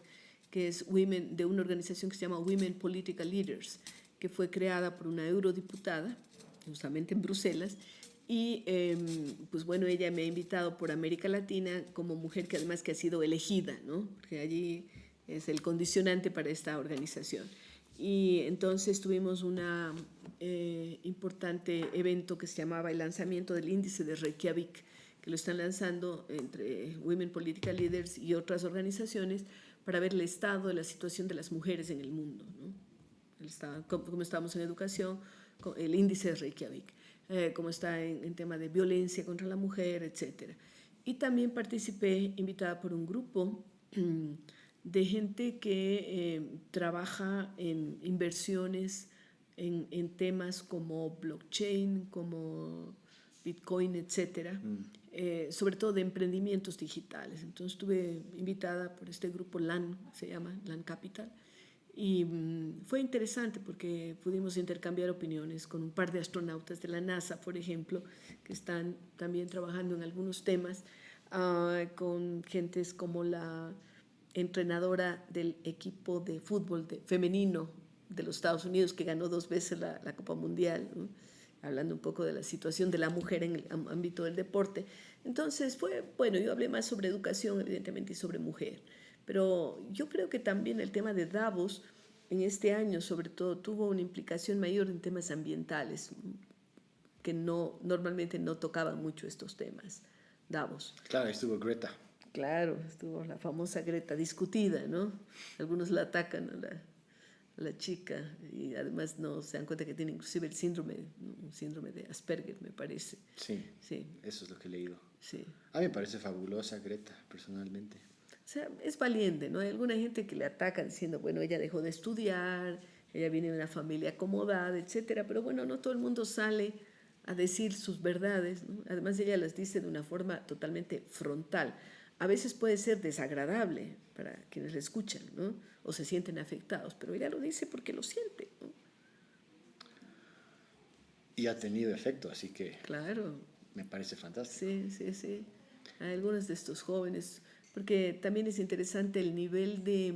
que es de una organización que se llama Women Political Leaders, que fue creada por una eurodiputada, justamente en Bruselas, y pues bueno, ella me ha invitado por América Latina como mujer que además que ha sido elegida, ¿no? Porque allí es el condicionante para esta organización. Y entonces tuvimos un importante evento que se llamaba el lanzamiento del índice de Reykjavik, que lo están lanzando entre Women Political Leaders y otras organizaciones para ver el estado de la situación de las mujeres en el mundo, ¿no? Cómo estamos en educación, el índice de Reykjavik, cómo está en tema de violencia contra la mujer, etc. Y también participé, invitada por un grupo de gente que trabaja en inversiones en temas como blockchain, como Bitcoin, etcétera, sobre todo de emprendimientos digitales. Entonces estuve invitada por este grupo LAN, se llama LAN Capital, y fue interesante porque pudimos intercambiar opiniones con un par de astronautas de la NASA, por ejemplo, que están también trabajando en algunos temas, con gentes como la entrenadora del equipo de fútbol femenino de los Estados Unidos, que ganó 2 veces la Copa Mundial, ¿no? Hablando un poco de la situación de la mujer en el ámbito del deporte. Entonces bueno, yo hablé más sobre educación, evidentemente, y sobre mujer. Pero yo creo que también el tema de Davos en este año, sobre todo, tuvo una implicación mayor en temas ambientales, que normalmente no tocaban mucho estos temas, Davos. Claro, estuvo Greta. Claro, estuvo la famosa Greta discutida, ¿no? Algunos la atacan a la chica y además no se dan cuenta que tiene inclusive el un síndrome de Asperger, me parece. Sí, sí, eso es lo que he leído. Sí. A mí me parece fabulosa Greta, personalmente. O sea, es valiente, ¿no? Hay alguna gente que le ataca diciendo, bueno, ella dejó de estudiar, ella viene de una familia acomodada, etcétera, pero bueno, no todo el mundo sale a decir sus verdades, ¿no? Además, ella las dice de una forma totalmente frontal. A veces puede ser desagradable para quienes la escuchan, ¿no? O se sienten afectados, pero ella lo dice porque lo siente, ¿no? Y ha tenido efecto, así que claro, me parece fantástico. Sí. Hay algunos de estos jóvenes, porque también es interesante el nivel de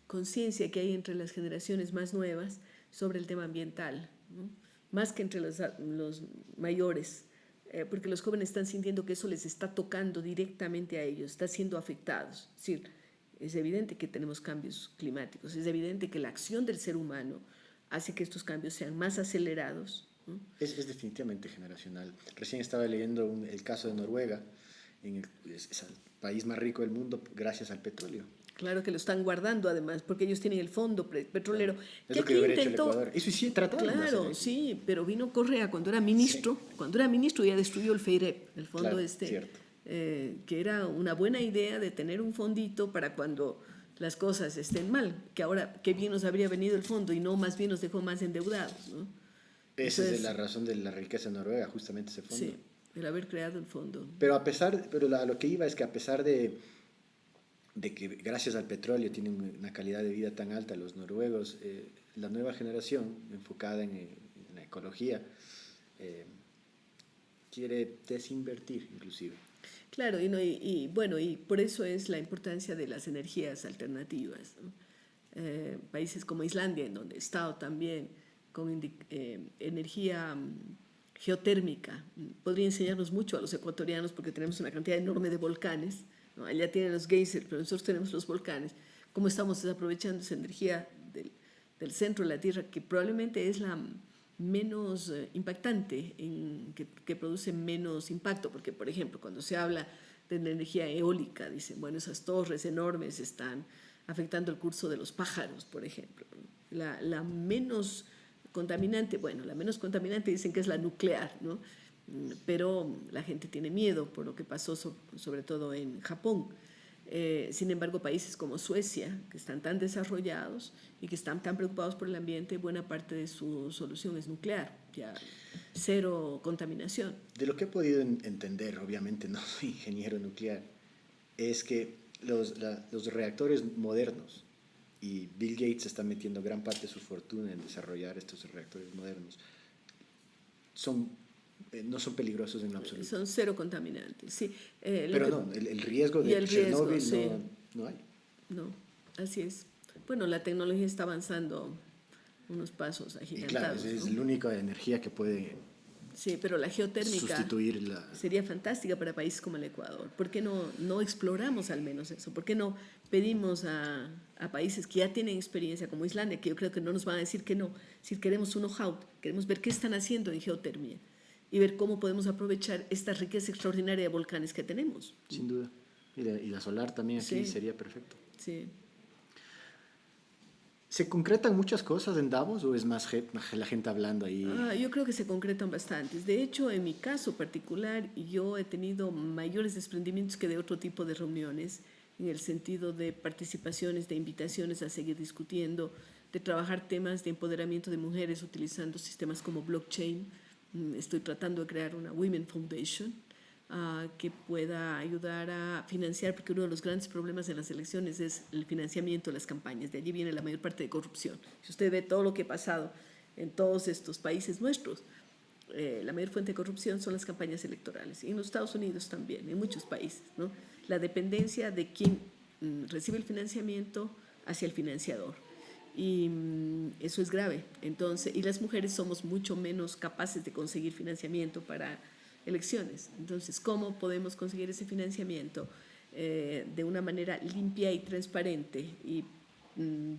conciencia que hay entre las generaciones más nuevas sobre el tema ambiental, ¿no? Más que entre los mayores, porque los jóvenes están sintiendo que eso les está tocando directamente a ellos, están siendo afectados. Es decir, es evidente que tenemos cambios climáticos, es evidente que la acción del ser humano hace que estos cambios sean más acelerados, ¿no? Es definitivamente generacional. Recién estaba leyendo el caso de Noruega, es el país más rico del mundo gracias al petróleo. Claro que lo están guardando además, porque ellos tienen el fondo petrolero. Claro. Es lo que debería hecho el Ecuador. Eso sí, trataron de Claro, hacer. sí, pero vino Correa cuando era ministro, ya destruyó el FEIREP, el fondo Claro, que era una buena idea de tener un fondito para cuando las cosas estén mal, que ahora qué bien nos habría venido el fondo y no más bien nos dejó más endeudados, ¿no? Esa es la razón de la riqueza de Noruega, justamente ese fondo. Sí, el haber creado el fondo. Pero a lo que iba es que a pesar de que gracias al petróleo tienen una calidad de vida tan alta los noruegos, la nueva generación enfocada en la ecología quiere desinvertir inclusive. Claro, y por eso es la importancia de las energías alternativas, ¿no? Países como Islandia, en donde he estado también con energía geotérmica, podría enseñarnos mucho a los ecuatorianos porque tenemos una cantidad enorme de volcanes, ¿no? Allá tienen los geysers, pero nosotros tenemos los volcanes. ¿Cómo estamos desaprovechando esa energía del centro de la Tierra, que probablemente es la menos impactante, que produce menos impacto? Porque, por ejemplo, cuando se habla de la energía eólica, dicen, bueno, esas torres enormes están afectando el curso de los pájaros, por ejemplo. La menos contaminante, la menos contaminante dicen que es la nuclear, ¿no? Pero la gente tiene miedo por lo que pasó sobre todo en Japón. Sin embargo, países como Suecia, que están tan desarrollados y que están tan preocupados por el ambiente, buena parte de su solución es nuclear, ya cero contaminación. De lo que he podido entender, obviamente no soy ingeniero nuclear, es que los reactores modernos, y Bill Gates está metiendo gran parte de su fortuna en desarrollar estos reactores modernos, no son peligrosos en absoluto. Son cero contaminantes, sí. Pero el riesgo de Chernobyl sí. no hay. No, así es. Bueno, la tecnología está avanzando unos pasos agigantados. Y claro, es la única energía que puede Sí, pero la geotérmica sustituir la... sería fantástica para países como el Ecuador. ¿Por qué no exploramos al menos eso? ¿Por qué no pedimos a países que ya tienen experiencia como Islandia, que yo creo que no nos van a decir que no? Si queremos un know-how, queremos ver qué están haciendo en geotermia y ver cómo podemos aprovechar esta riqueza extraordinaria de volcanes que tenemos. Sin duda. Y la solar también aquí Sí. sería perfecto. Sí. ¿Se concretan muchas cosas en Davos o es más la gente hablando ahí? Yo creo que se concretan bastantes. De hecho, en mi caso particular, yo he tenido mayores desprendimientos que de otro tipo de reuniones, en el sentido de participaciones, de invitaciones a seguir discutiendo, de trabajar temas de empoderamiento de mujeres utilizando sistemas como blockchain. Estoy tratando de crear una Women Foundation que pueda ayudar a financiar, porque uno de los grandes problemas en las elecciones es el financiamiento de las campañas. De allí viene la mayor parte de corrupción. Si usted ve todo lo que ha pasado en todos estos países nuestros, la mayor fuente de corrupción son las campañas electorales. Y en los Estados Unidos también, en muchos países, ¿no? La dependencia de quien recibe el financiamiento hacia el financiador. Y eso es grave. Entonces, y las mujeres somos mucho menos capaces de conseguir financiamiento para elecciones. Entonces, ¿cómo podemos conseguir ese financiamiento de una manera limpia y transparente? Y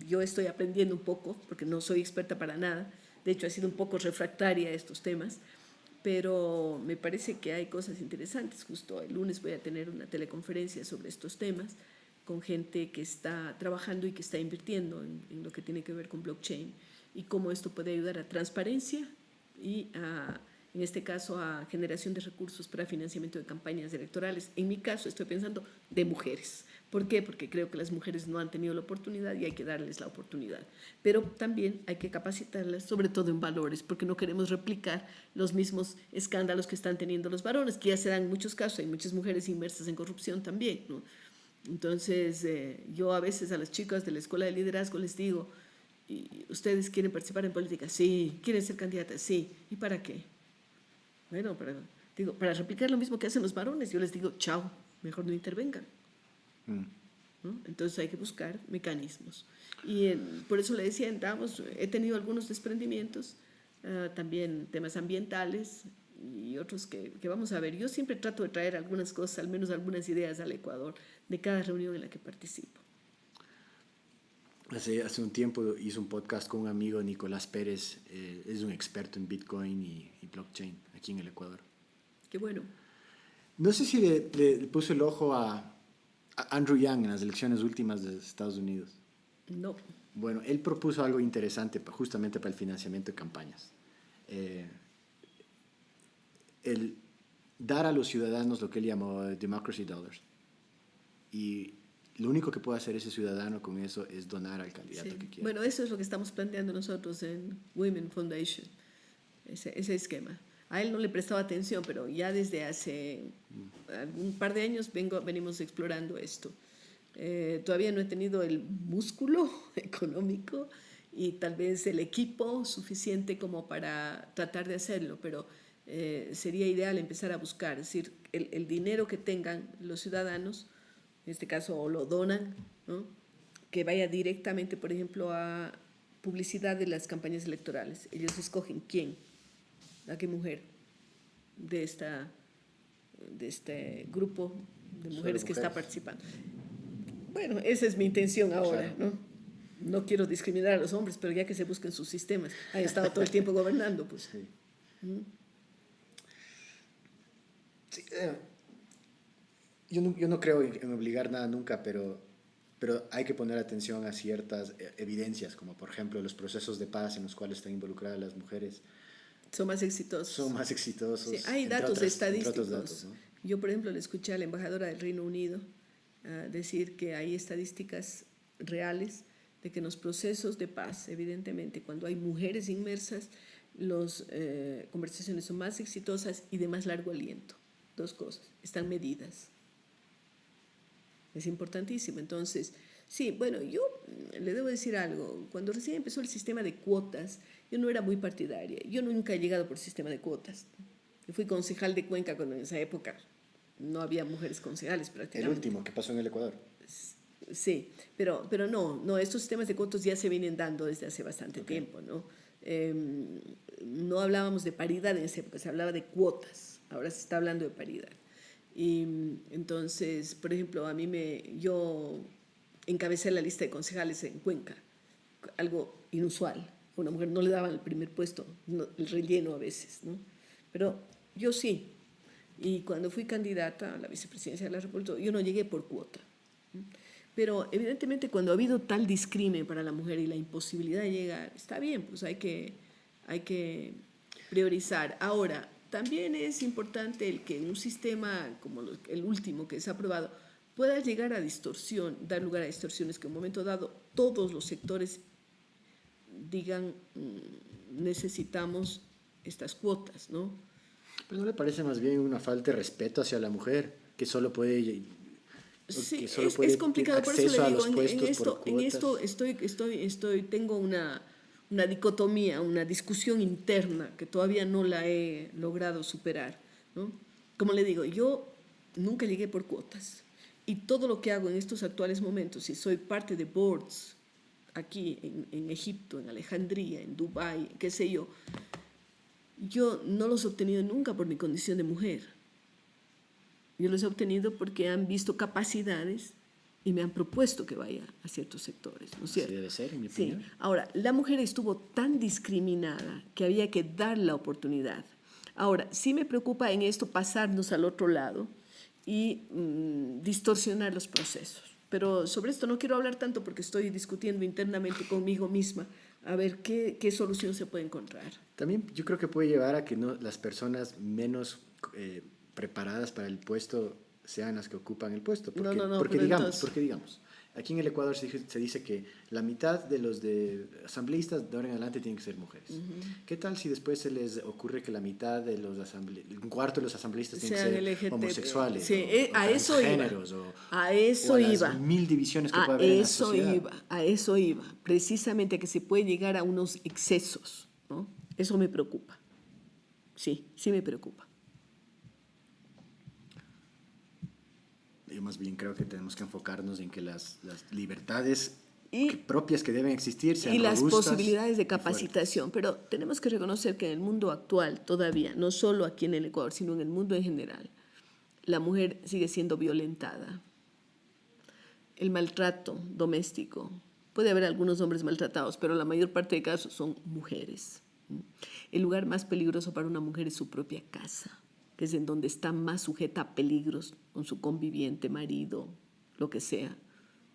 yo estoy aprendiendo un poco, porque no soy experta para nada. De hecho, he sido un poco refractaria a estos temas, pero me parece que hay cosas interesantes. Justo el lunes voy a tener una teleconferencia sobre estos temas con gente que está trabajando y que está invirtiendo en lo que tiene que ver con blockchain y cómo esto puede ayudar a transparencia y en este caso a generación de recursos para financiamiento de campañas electorales. En mi caso estoy pensando de mujeres. ¿Por qué? Porque creo que las mujeres no han tenido la oportunidad y hay que darles la oportunidad. Pero también hay que capacitarlas, sobre todo en valores, porque no queremos replicar los mismos escándalos que están teniendo los varones, que ya se dan en muchos casos, hay muchas mujeres inmersas en corrupción también, ¿no? Entonces, yo a veces a las chicas de la escuela de liderazgo les digo, ¿ustedes quieren participar en política? Sí. ¿Quieren ser candidatas? Sí. ¿Y para qué? Bueno, para replicar lo mismo que hacen los varones, yo les digo, chao, mejor no intervengan. ¿No? Entonces hay que buscar mecanismos. Y por eso le decía, he tenido algunos desprendimientos, también temas ambientales y otros que vamos a ver. Yo siempre trato de traer algunas cosas, al menos algunas ideas al Ecuador de cada reunión en la que participo. Hace un tiempo hice un podcast con un amigo, Nicolás Pérez, es un experto en Bitcoin y blockchain aquí en el Ecuador. Qué bueno. No sé si le puso el ojo a Andrew Yang en las elecciones últimas de Estados Unidos. No. Bueno, él propuso algo interesante justamente para el financiamiento de campañas. El dar a los ciudadanos lo que él llamó democracy dollars. Y lo único que puede hacer ese ciudadano con eso es donar al candidato que quiera. Bueno, eso es lo que estamos planteando nosotros en Women Foundation, ese esquema. A él no le prestaba atención, pero ya desde hace algún par de años venimos explorando esto. Todavía no he tenido el músculo económico y tal vez el equipo suficiente como para tratar de hacerlo, pero sería ideal empezar a buscar, es decir, el dinero que tengan los ciudadanos, en este caso o lo donan, ¿no? Que vaya directamente, por ejemplo, a publicidad de las campañas electorales. Ellos escogen quién, a qué mujer de este grupo de mujeres que está participando. Bueno, esa es mi intención ahora, ¿no? No quiero discriminar a los hombres, pero ya que se busquen sus sistemas, han estado todo el tiempo gobernando, pues. Sí. Sí, yo no creo en obligar nada nunca, pero hay que poner atención a ciertas evidencias, como por ejemplo los procesos de paz en los cuales están involucradas las mujeres. Son más exitosos. Son más exitosos. Sí, hay datos estadísticos. Datos, ¿no? Yo, por ejemplo, le escuché a la embajadora del Reino Unido decir que hay estadísticas reales de que en los procesos de paz, evidentemente, cuando hay mujeres inmersas, las conversaciones son más exitosas y de más largo aliento. Dos cosas, están medidas. Es importantísimo. Entonces, sí, bueno, yo le debo decir algo. Cuando recién empezó el sistema de cuotas, yo no era muy partidaria. Yo nunca he llegado por sistema de cuotas. Yo fui concejal de Cuenca cuando en esa época no había mujeres concejales prácticamente. El último que pasó en el Ecuador. Sí, pero no, estos sistemas de cuotas ya se vienen dando desde hace bastante tiempo, ¿no? No hablábamos de paridad en esa época, se hablaba de cuotas, ahora se está hablando de paridad. Y entonces, por ejemplo, yo encabecé la lista de concejales en Cuenca, algo inusual. A una mujer no le daban el primer puesto, el relleno a veces, ¿no? Pero yo sí. Y cuando fui candidata a la vicepresidencia de la República, yo no llegué por cuota. Pero evidentemente cuando ha habido tal discrimen para la mujer y la imposibilidad de llegar, está bien, pues hay que priorizar. Ahora, también es importante el que un sistema como el último que se ha aprobado pueda llegar a dar lugar a distorsiones, que en un momento dado todos los sectores digan necesitamos estas cuotas, ¿no? Pero ¿no le parece más bien una falta de respeto hacia la mujer que solo puede Sí, que solo es puede complicado, por eso acceso le a digo, los puestos por en cuotas? esto tengo una dicotomía, una discusión interna que todavía no la he logrado superar, ¿no? Como le digo, yo nunca llegué por cuotas y todo lo que hago en estos actuales momentos, si soy parte de boards aquí en Egipto, en Alejandría, en Dubái, qué sé yo no los he obtenido nunca por mi condición de mujer. Yo los he obtenido porque han visto capacidades y me han propuesto que vaya a ciertos sectores, ¿no es cierto? Así debe ser, en mi Sí. opinión. Ahora, la mujer estuvo tan discriminada que había que dar la oportunidad. Ahora, sí me preocupa en esto pasarnos al otro lado y distorsionar los procesos. Pero sobre esto no quiero hablar tanto porque estoy discutiendo internamente conmigo misma a ver qué solución se puede encontrar. También yo creo que puede llevar a que las personas menos preparadas para el puesto sean las que ocupan el puesto. Porque, Pero entonces... porque digamos, aquí en el Ecuador se dice que la mitad de los asambleístas de ahora en adelante tienen que ser mujeres. ¿Qué tal si después se les ocurre que la mitad de un cuarto de los asambleístas tienen que ser LGTB, homosexuales sí, o a eso iba. transgéneros A eso o a iba. las 1000 divisiones que puede haber en la sociedad? A eso iba. Precisamente que se puede llegar a unos excesos, ¿no? Eso me preocupa. Sí me preocupa. Yo más bien creo que tenemos que enfocarnos en que las libertades propias que deben existir sean y las robustas posibilidades de capacitación. Pero tenemos que reconocer que en el mundo actual todavía, no solo aquí en el Ecuador, sino en el mundo en general, la mujer sigue siendo violentada. El maltrato doméstico. Puede haber algunos hombres maltratados, pero la mayor parte de casos son mujeres. El lugar más peligroso para una mujer es su propia casa, que es en donde está más sujeta a peligros con su conviviente, marido, lo que sea,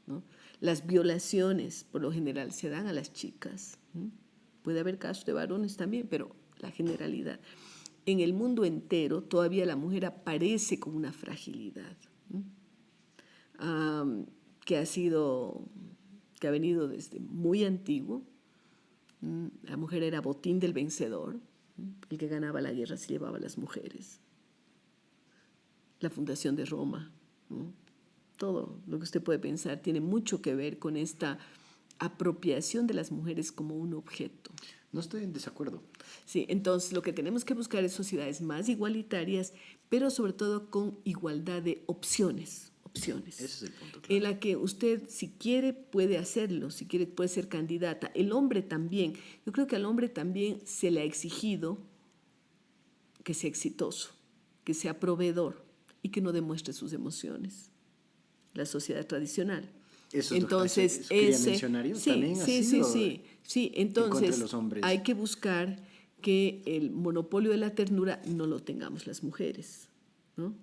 ¿no? Las violaciones, por lo general, se dan a las chicas. Puede haber casos de varones también, pero la generalidad. En el mundo entero, todavía la mujer aparece con una fragilidad que ha venido desde muy antiguo. La mujer era botín del vencedor. El que ganaba la guerra se llevaba a las mujeres. La fundación de Roma, ¿no? Todo lo que usted puede pensar tiene mucho que ver con esta apropiación de las mujeres como un objeto. No estoy en desacuerdo. Sí, entonces lo que tenemos que buscar es sociedades más igualitarias, pero sobre todo con igualdad de opciones. Ese es el punto, claro. En la que usted, si quiere, puede hacerlo, si quiere, puede ser candidata. El hombre también. Yo creo que al hombre también se le ha exigido que sea exitoso, que sea proveedor y que no demuestre sus emociones. La sociedad tradicional. Eso entonces, es lo que quería mencionar yo. También sí. Entonces, los hombres. hay que buscar que el monopolio de la ternura no lo tengamos las mujeres, ¿no?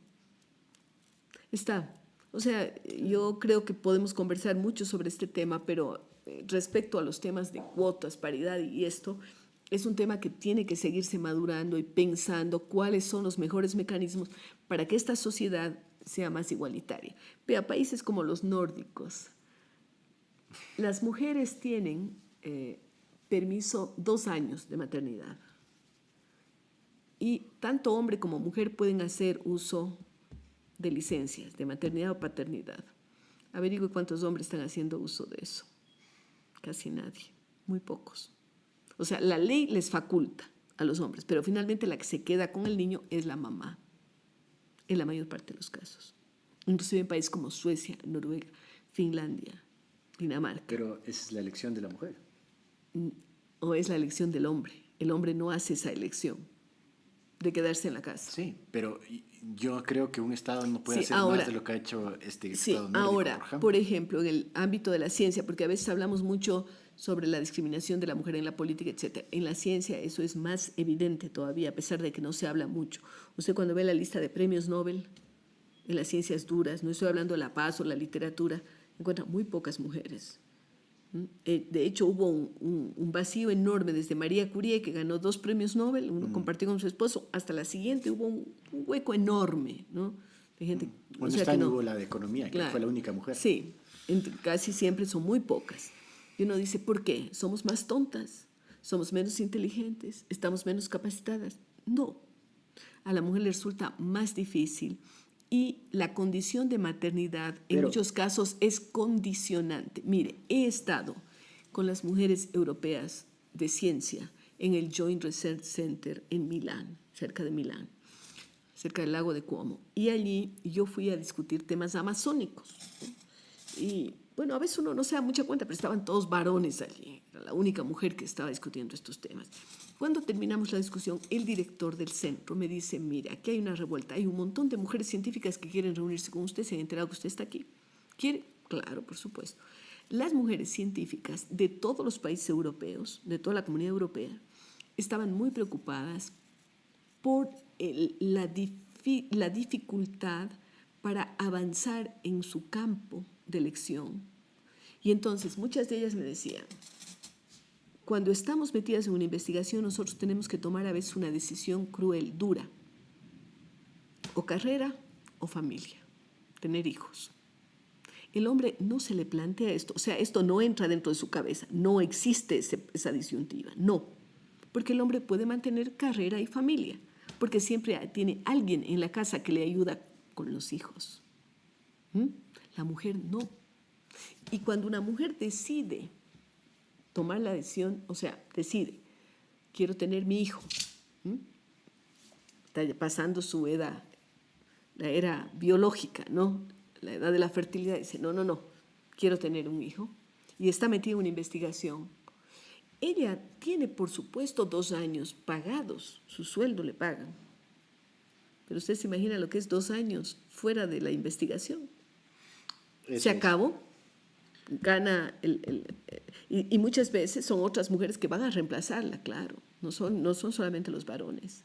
O sea, yo creo que podemos conversar mucho sobre este tema, pero respecto a los temas de cuotas, paridad y esto, es un tema que tiene que seguirse madurando y pensando cuáles son los mejores mecanismos para que esta sociedad sea más igualitaria. Vea, países como los nórdicos, las mujeres tienen permiso 2 años de maternidad y tanto hombre como mujer pueden hacer uso de licencias de maternidad o paternidad. Averigüe cuántos hombres están haciendo uso de eso. Casi nadie, muy pocos. O sea, la ley les faculta a los hombres, pero finalmente la que se queda con el niño es la mamá, en la mayor parte de los casos. Inclusive en países como Suecia, Noruega, Finlandia, Dinamarca. Pero esa es la elección de la mujer. o es la elección del hombre. El hombre no hace esa elección de quedarse en la casa. Sí, pero yo creo que un Estado no puede Sí, hacer ahora, más de lo que ha hecho este sí, Estado nórdico, ahora, por ejemplo, en el ámbito de la ciencia, porque a veces hablamos mucho sobre la discriminación de la mujer en la política, etc. En la ciencia eso es más evidente todavía, a pesar de que no se habla mucho. Usted cuando ve la lista de premios Nobel en las ciencias duras, no estoy hablando de la paz o la literatura, encuentra muy pocas mujeres. De hecho, hubo un vacío enorme desde María Curie, que ganó 2 premios Nobel, uno compartió con su esposo, hasta la siguiente hubo un hueco enorme, ¿no? De gente, Bueno, o sea, este que año no, hubo la de economía, que claro, fue la única mujer. sí, casi siempre son muy pocas. Y uno dice, ¿por qué? ¿Somos más tontas? ¿Somos menos inteligentes? ¿Estamos menos capacitadas? No, a la mujer le resulta más difícil y la condición de maternidad en Pero, muchos casos es condicionante. Mire, he estado con las mujeres europeas de ciencia en el Joint Research Center en Milán, cerca de Milán, cerca del lago de Como, y allí yo fui a discutir temas amazónicos. Y bueno, a veces uno no se da mucha cuenta, pero estaban todos varones allí. Era la única mujer que estaba discutiendo estos temas. Cuando terminamos la discusión, el director del centro me dice, mira, aquí hay una revuelta, hay un montón de mujeres científicas que quieren reunirse con usted, se han enterado que usted está aquí. ¿Quiere? Claro, por supuesto. Las mujeres científicas de todos los países europeos, de toda la comunidad europea, estaban muy preocupadas por la dificultad para avanzar en su campo de elección. Y entonces muchas de ellas me decían, cuando estamos metidas en una investigación, nosotros tenemos que tomar a veces una decisión cruel, dura, o carrera o familia, tener hijos. El hombre no se le plantea esto, o sea, esto no entra dentro de su cabeza, no existe esa disyuntiva, no, porque el hombre puede mantener carrera y familia, porque siempre tiene alguien en la casa que le ayuda con los hijos. La mujer no. Y cuando una mujer decide tomar la decisión, o sea, decide, quiero tener mi hijo, está pasando su edad, la era biológica, ¿no? La edad de la fertilidad, dice, no, quiero tener un hijo, y está metida en una investigación. Ella tiene, por supuesto, 2 años pagados, su sueldo le pagan, pero usted se imagina lo que es 2 años fuera de la investigación. Se acabó, gana y muchas veces son otras mujeres que van a reemplazarla, claro, no son solamente los varones,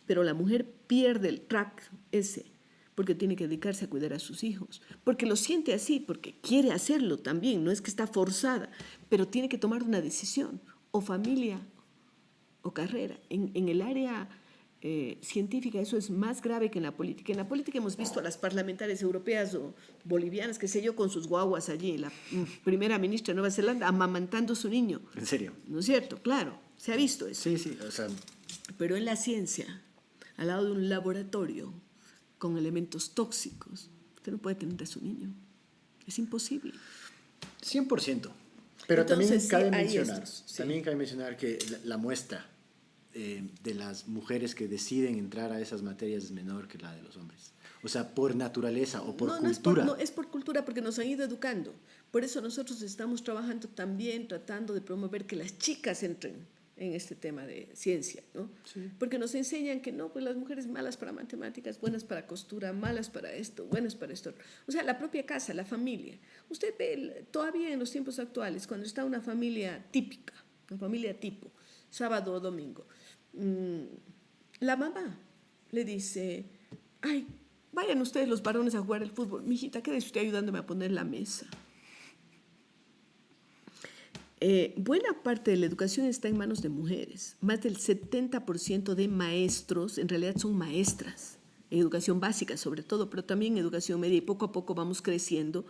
pero la mujer pierde el track ese porque tiene que dedicarse a cuidar a sus hijos, porque lo siente así, porque quiere hacerlo también, no es que está forzada, pero tiene que tomar una decisión, o familia o carrera. En el área científica eso es más grave que en la política. En la política hemos visto a las parlamentarias europeas o bolivianas, qué sé yo, con sus guaguas allí, la primera ministra de Nueva Zelanda amamantando a su niño. ¿en serio? ¿No es cierto? Claro, se ha visto eso. Sí, o sea... Pero en la ciencia, al lado de un laboratorio con elementos tóxicos, usted no puede tener a su niño. Es imposible. 100%. Pero Entonces, también cabe mencionar que la muestra de las mujeres que deciden entrar a esas materias es menor que la de los hombres. O sea, por naturaleza o por cultura. No, es por cultura porque nos han ido educando. Por eso nosotros estamos trabajando también, tratando de promover que las chicas entren en este tema de ciencia, ¿no? Sí. Porque nos enseñan que no, pues las mujeres malas para matemáticas, buenas para costura, malas para esto, buenas para esto. O sea, la propia casa, la familia. Usted ve todavía en los tiempos actuales, cuando está una familia típica, una familia tipo, sábado o domingo, la mamá le dice, ay, vayan ustedes los varones a jugar el fútbol. Mijita, quédese usted ayudándome a poner la mesa. Buena parte de la educación está en manos de mujeres. Más del 70% de maestros en realidad son maestras, en educación básica sobre todo, pero también en educación media, y poco a poco vamos creciendo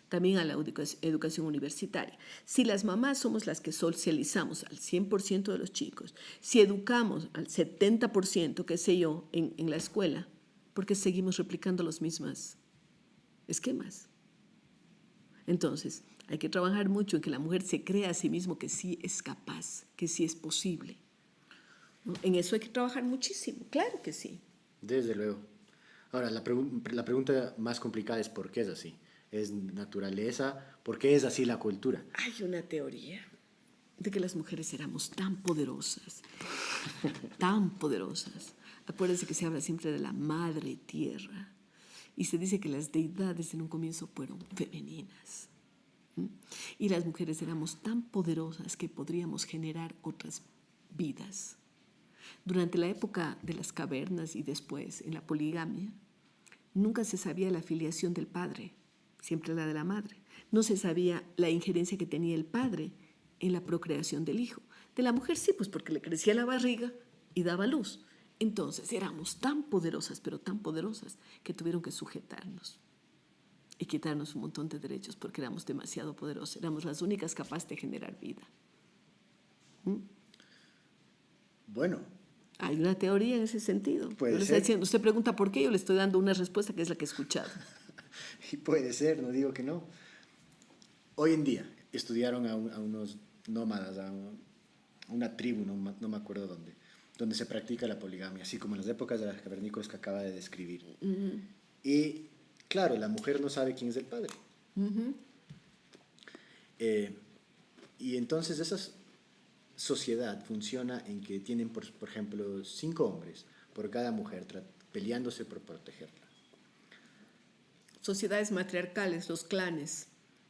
también a la educación universitaria. Si las mamás somos las que socializamos al 100% de los chicos, si educamos al 70%, qué sé yo, en la escuela, ¿por qué seguimos replicando los mismos esquemas? Entonces, hay que trabajar mucho en que la mujer se crea a sí misma que sí es capaz, que sí es posible, ¿no? En eso hay que trabajar muchísimo, claro que sí. Desde luego. Ahora, la pregunta más complicada es ¿por qué es así? ¿Es naturaleza? ¿Por qué es así la cultura? Hay una teoría de que las mujeres éramos tan poderosas, tan poderosas. Acuérdense que se habla siempre de la madre tierra y se dice que las deidades en un comienzo fueron femeninas. Y las mujeres éramos tan poderosas que podríamos generar otras vidas. Durante la época de las cavernas y después en la poligamia, nunca se sabía la filiación del padre, siempre la de la madre. No se sabía la injerencia que tenía el padre en la procreación del hijo. De la mujer sí, pues porque le crecía la barriga y daba luz. Entonces éramos tan poderosas, pero tan poderosas, que tuvieron que sujetarnos y quitarnos un montón de derechos porque éramos demasiado poderosas. Éramos las únicas capaces de generar vida. Bueno, hay una teoría en ese sentido. Puede ser. Usted pregunta por qué, yo le estoy dando una respuesta que es la que he escuchado. Y puede ser, no digo que no. Hoy en día estudiaron a unos nómadas, a una tribu, no me acuerdo dónde, donde se practica la poligamia, así como en las épocas de los cavernícolas que acaba de describir. Y claro, la mujer no sabe quién es el padre. Y entonces esa sociedad funciona en que tienen, por ejemplo, 5 hombres por cada mujer peleándose por protegerla. Sociedades matriarcales, los clanes.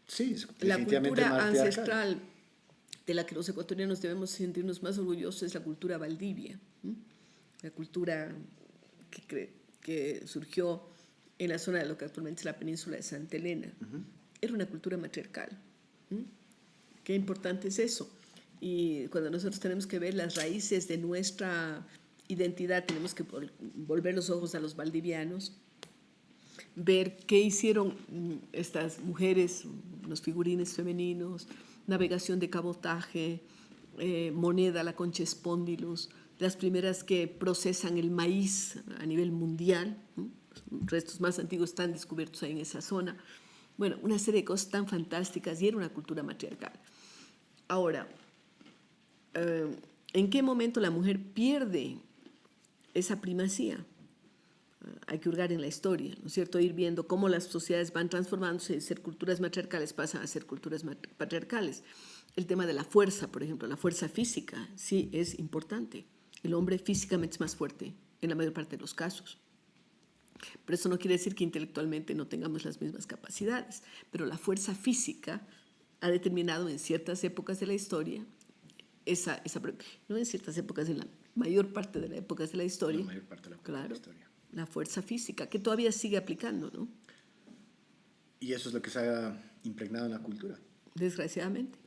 Sí, la definitivamente cultura matriarcal. ancestral de la que los ecuatorianos debemos sentirnos más orgullosos es la cultura valdivia. La cultura que surgió en la zona de lo que actualmente es la península de Santa Elena. Era una cultura matriarcal. Qué importante es eso. Y cuando nosotros tenemos que ver las raíces de nuestra identidad, tenemos que volver los ojos a los valdivianos, ver qué hicieron estas mujeres, los figurines femeninos, navegación de cabotaje, moneda, la concha espondylus, las primeras que procesan el maíz a nivel mundial, los restos más antiguos están descubiertos ahí en esa zona. Bueno, una serie de cosas tan fantásticas y era una cultura matriarcal. Ahora, ¿en qué momento la mujer pierde esa primacía? Hay que hurgar en la historia, ¿no es cierto? Ir viendo cómo las sociedades van transformándose, de ser culturas matriarcales pasan a ser culturas patriarcales. El tema de la fuerza, por ejemplo, la fuerza física, sí es importante. El hombre físicamente es más fuerte en la mayor parte de los casos. Pero eso no quiere decir que intelectualmente no tengamos las mismas capacidades. Pero la fuerza física ha determinado en ciertas épocas de la historia, no en ciertas épocas, en la mayor parte de las épocas de la historia, La mayor parte de la historia. La fuerza física, que todavía sigue aplicando, ¿no? Y eso es lo que se ha impregnado en la cultura. Desgraciadamente.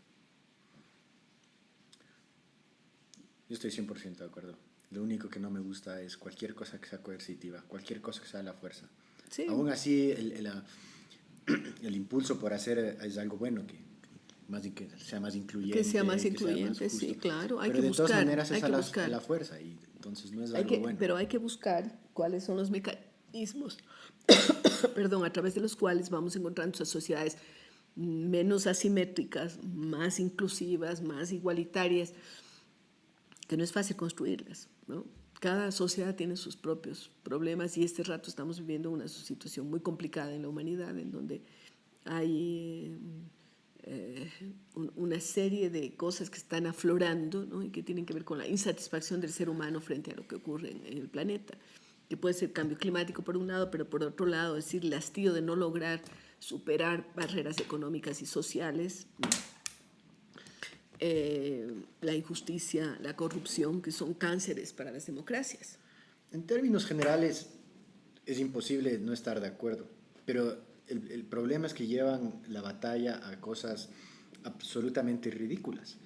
Yo estoy 100% de acuerdo. Lo único que no me gusta es cualquier cosa que sea coercitiva, cualquier cosa que sea la fuerza. Sí. Aún así, el impulso por hacer es algo bueno, que sea más incluyente. Que sea más incluyente, sí, claro. Hay que buscar. Pero de todas maneras es a la fuerza y entonces no es algo bueno. Pero hay que buscar cuáles son los mecanismos a través de los cuales vamos encontrando esas sociedades menos asimétricas, más inclusivas, más igualitarias, que no es fácil construirlas, ¿no? Cada sociedad tiene sus propios problemas y este rato estamos viviendo una situación muy complicada en la humanidad, en donde hay una serie de cosas que están aflorando, ¿no? Y que tienen que ver con la insatisfacción del ser humano frente a lo que ocurre en el planeta, que puede ser cambio climático por un lado, pero por otro lado, es decir, el hastío de no lograr superar barreras económicas y sociales, ¿no? La injusticia, la corrupción, que son cánceres para las democracias. En términos generales, es imposible no estar de acuerdo, pero el problema es que llevan la batalla a cosas absolutamente ridículas.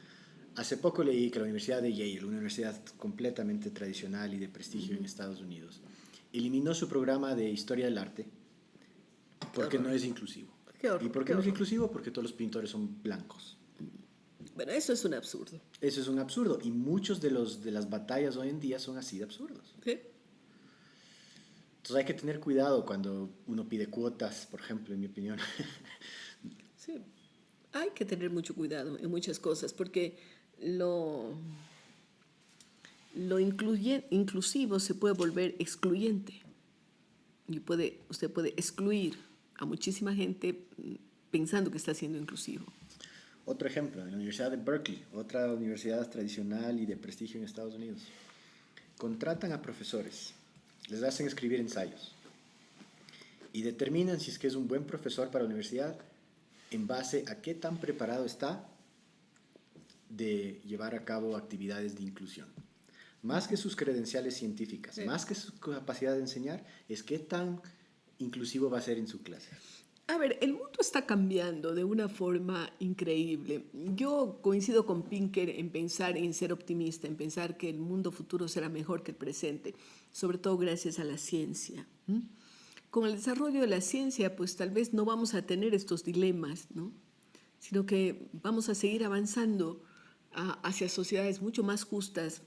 Hace poco leí que la Universidad de Yale, una universidad completamente tradicional y de prestigio en Estados Unidos, eliminó su programa de historia del arte porque no es inclusivo. ¿Y por qué no es inclusivo? Porque todos los pintores son blancos. Bueno, eso es un absurdo. Eso es un absurdo. Y muchos de las batallas hoy en día son así de absurdos. ¿Sí? Entonces hay que tener cuidado cuando uno pide cuotas, por ejemplo, en mi opinión. Sí, hay que tener mucho cuidado en muchas cosas, porque lo inclusivo se puede volver excluyente. Y usted puede excluir a muchísima gente pensando que está siendo inclusivo. Otro ejemplo, en la Universidad de Berkeley, otra universidad tradicional y de prestigio en Estados Unidos, contratan a profesores, les hacen escribir ensayos y determinan si es que es un buen profesor para la universidad en base a qué tan preparado está de llevar a cabo actividades de inclusión. Más que sus credenciales científicas, Sí. más que su capacidad de enseñar, es qué tan inclusivo va a ser en su clase. A ver, el mundo está cambiando de una forma increíble. Yo coincido con Pinker en pensar en ser optimista, en pensar que el mundo futuro será mejor que el presente, sobre todo gracias a la ciencia. Con el desarrollo de la ciencia, pues tal vez no vamos a tener estos dilemas, ¿no? Sino que vamos a seguir avanzando hacia sociedades mucho más justas,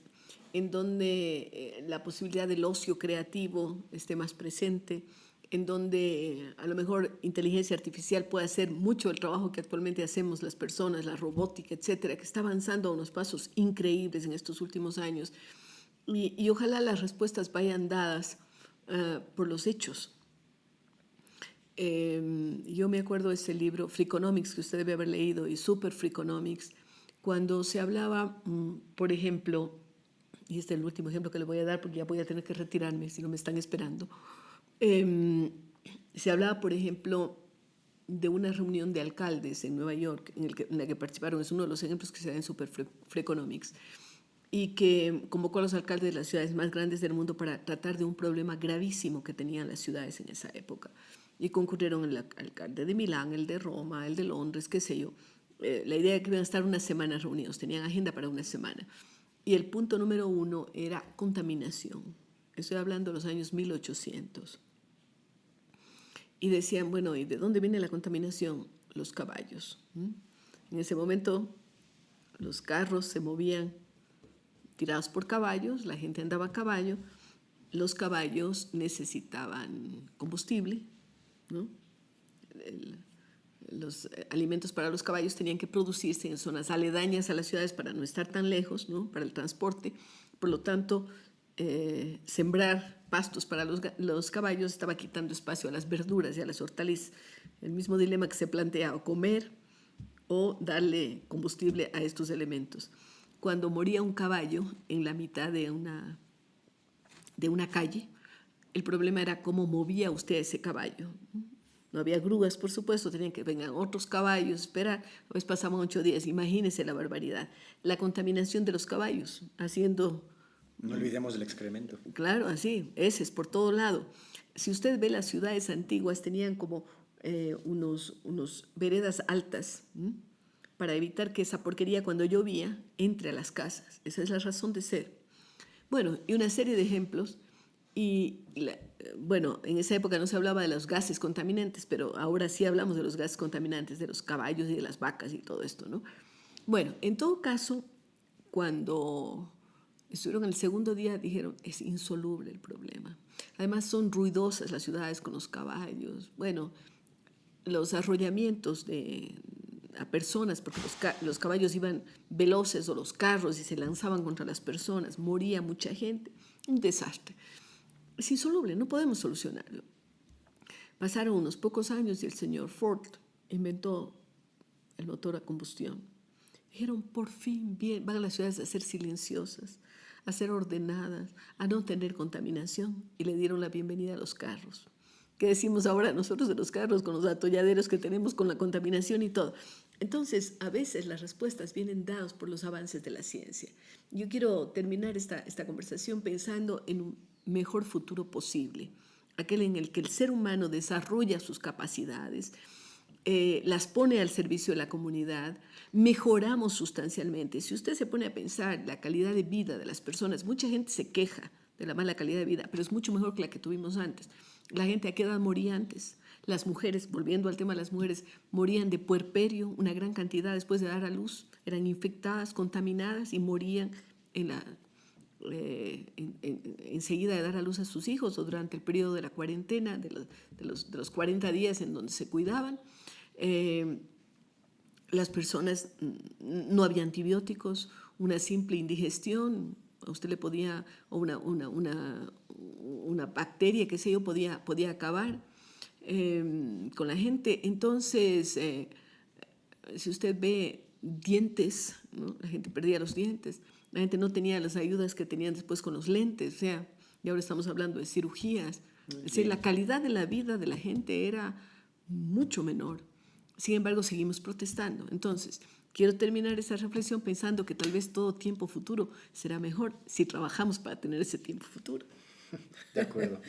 en donde la posibilidad del ocio creativo esté más presente, en donde a lo mejor inteligencia artificial puede hacer mucho del trabajo que actualmente hacemos las personas, la robótica, etcétera, que está avanzando a unos pasos increíbles en estos últimos años. Y ojalá las respuestas vayan dadas por los hechos. Yo me acuerdo de ese libro, Freakonomics, que usted debe haber leído, y Super Freakonomics, cuando se hablaba, por ejemplo, y este es el último ejemplo que le voy a dar porque ya voy a tener que retirarme si no me están esperando. Se hablaba, por ejemplo, de una reunión de alcaldes en Nueva York en la que participaron, es uno de los ejemplos que se da en Super Freakonomics, y que convocó a los alcaldes de las ciudades más grandes del mundo para tratar de un problema gravísimo que tenían las ciudades en esa época. Y concurrieron el alcalde de Milán, el de Roma, el de Londres, qué sé yo. La idea era que iban a estar una semana reunidos, tenían agenda para una semana. Y el punto número 1 era contaminación. Estoy hablando de los años 1800. Y decían, bueno, ¿y de dónde viene la contaminación? Los caballos. En ese momento los carros se movían tirados por caballos, la gente andaba a caballo, los caballos necesitaban combustible, ¿no? Los alimentos para los caballos tenían que producirse en zonas aledañas a las ciudades para no estar tan lejos, ¿no? Para el transporte. Por lo tanto, sembrar pastos para los caballos estaba quitando espacio a las verduras y a las hortalizas. El mismo dilema que se plantea, o comer o darle combustible a estos elementos. Cuando moría un caballo en la mitad de una calle, el problema era cómo movía usted ese caballo. No había grúas, por supuesto, tenían que vengan otros caballos, esperar. A veces pasaban 8 días, imagínese la barbaridad. La contaminación de los caballos, haciendo... No olvidemos el excremento. Claro, así, heces por todo lado. Si usted ve las ciudades antiguas, tenían como unos veredas altas, para evitar que esa porquería cuando llovía entre a las casas. Esa es la razón de ser. Bueno, y una serie de ejemplos. Y bueno, en esa época no se hablaba de los gases contaminantes, pero ahora sí hablamos de los gases contaminantes, de los caballos y de las vacas y todo esto, ¿no? Bueno, en todo caso, cuando estuvieron el segundo día, dijeron, es insoluble el problema. Además, son ruidosas las ciudades con los caballos. Bueno, los arrollamientos a personas, porque los caballos iban veloces, o los carros, y se lanzaban contra las personas, moría mucha gente, un desastre. Es insoluble, no podemos solucionarlo. Pasaron unos pocos años y el señor Ford inventó el motor a combustión. Dijeron, por fin, bien, van a las ciudades a ser silenciosas, a ser ordenadas, a no tener contaminación, y le dieron la bienvenida a los carros. ¿Qué decimos ahora nosotros de los carros, con los atolladeros que tenemos, con la contaminación y todo? Entonces, a veces las respuestas vienen dadas por los avances de la ciencia. Yo quiero terminar esta conversación pensando en un mejor futuro posible, aquel en el que el ser humano desarrolla sus capacidades, las pone al servicio de la comunidad, mejoramos sustancialmente. Si usted se pone a pensar la calidad de vida de las personas, mucha gente se queja de la mala calidad de vida, pero es mucho mejor que la que tuvimos antes. La gente a qué edad moría antes. Las mujeres, volviendo al tema de las mujeres, morían de puerperio, una gran cantidad después de dar a luz, eran infectadas, contaminadas y morían enseguida de dar a luz a sus hijos, o durante el periodo de la cuarentena, de los 40 días en donde se cuidaban. Las personas, no había antibióticos, una simple indigestión, a usted le podía, o una bacteria, qué sé yo, podía acabar con la gente. Entonces, si usted ve dientes, ¿no? La gente perdía los dientes, la gente no tenía las ayudas que tenían después con los lentes, o sea, y ahora estamos hablando de cirugías. Es decir, la calidad de la vida de la gente era mucho menor. Sin embargo, seguimos protestando. Entonces, quiero terminar esta reflexión pensando que tal vez todo tiempo futuro será mejor si trabajamos para tener ese tiempo futuro. De acuerdo.